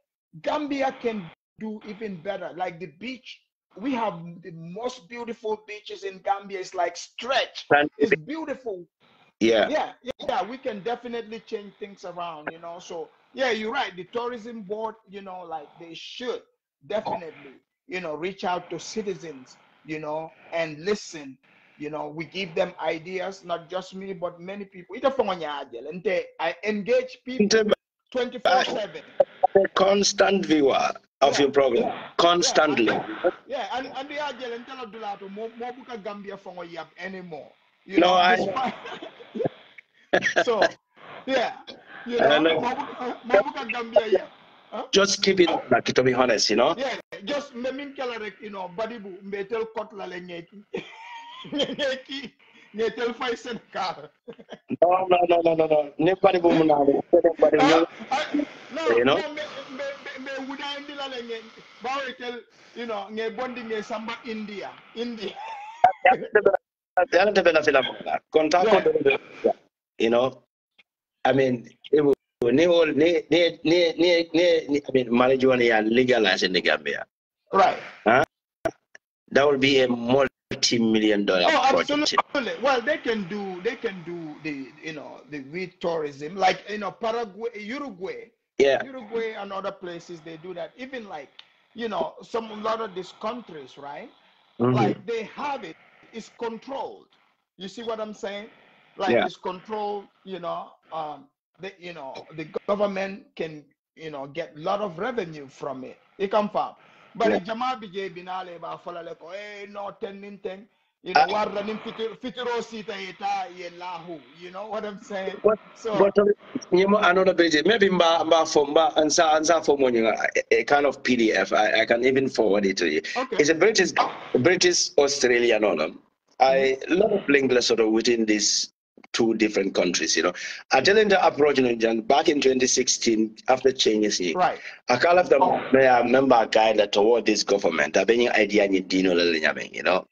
Gambia can do even better. Like the beach, we have the most beautiful beaches in Gambia. It's like stretch. It's beautiful. Yeah, we can definitely change things around, So yeah, you're right. The tourism board, like they should definitely, reach out to citizens, and listen. We give them ideas, not just me, but many people. I engage people 24/7. A constant viewer of your program, constantly. And they are telling Dulato more Gambia for anymore. So Gambia, just keep it back, to be honest, Yeah, just Badibu Metel Kotla Netel Fai Senegal. No. Nobody me would I indila Baritel, nge bonding a samba India. I mean, marijuana legalized in the Gambia. Right. That would be a multi-million-dollar project. Absolutely. Well, they can do the the weed tourism, like Paraguay, Uruguay. Yeah. Uruguay and other places they do that. Even like a lot of these countries, right? Like they have it. It's controlled. You see what I'm saying? Like it's controlled. The government can get a lot of revenue from it. It come from. But the Jama BJ binale ba fola leko no tenin ten warda nim fitiro sita eta ye lahu. You know what I'm saying? But another BJ maybe mba for a kind of PDF. I can even forward it to you. Okay. It's a British Australian on them. A lot of linguists sort of within this two different countries, you know. I tell them the approach, you know, back in 2016, after changes, right. I call of them, I remember a guy that toward this government, I've been idea, you know.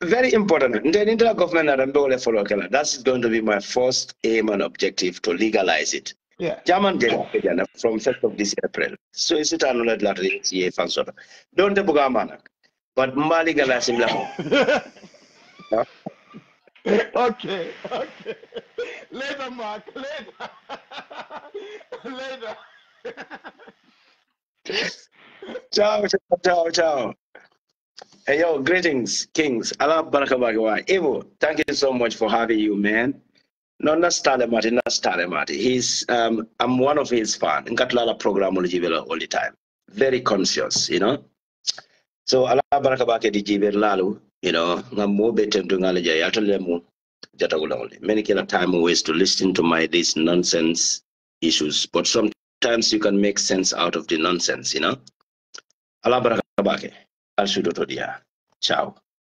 Very important. The government, that's going to be my first aim and objective to legalize it. Yeah. German from 1st of this April. So is it another lottery? Don't the Bugamana. But Mali Galasim. Okay. Later, Mark. Later. Ciao. Hey, yo, greetings, kings. Allah barakabagawa. Evo, thank you so much for having you, man. No, not Stalemati. He's, I'm one of his fans. Nkatlala program all the time. Very conscious, you know. So, Allah barakabake di jibe lalu, you know, ngamo betem to ngalaja yatalemu jatagula only. Many kila time ways to listen to these nonsense issues, but sometimes you can make sense out of the nonsense, you know. Allah barakabake. Al sudoto dia. Ciao.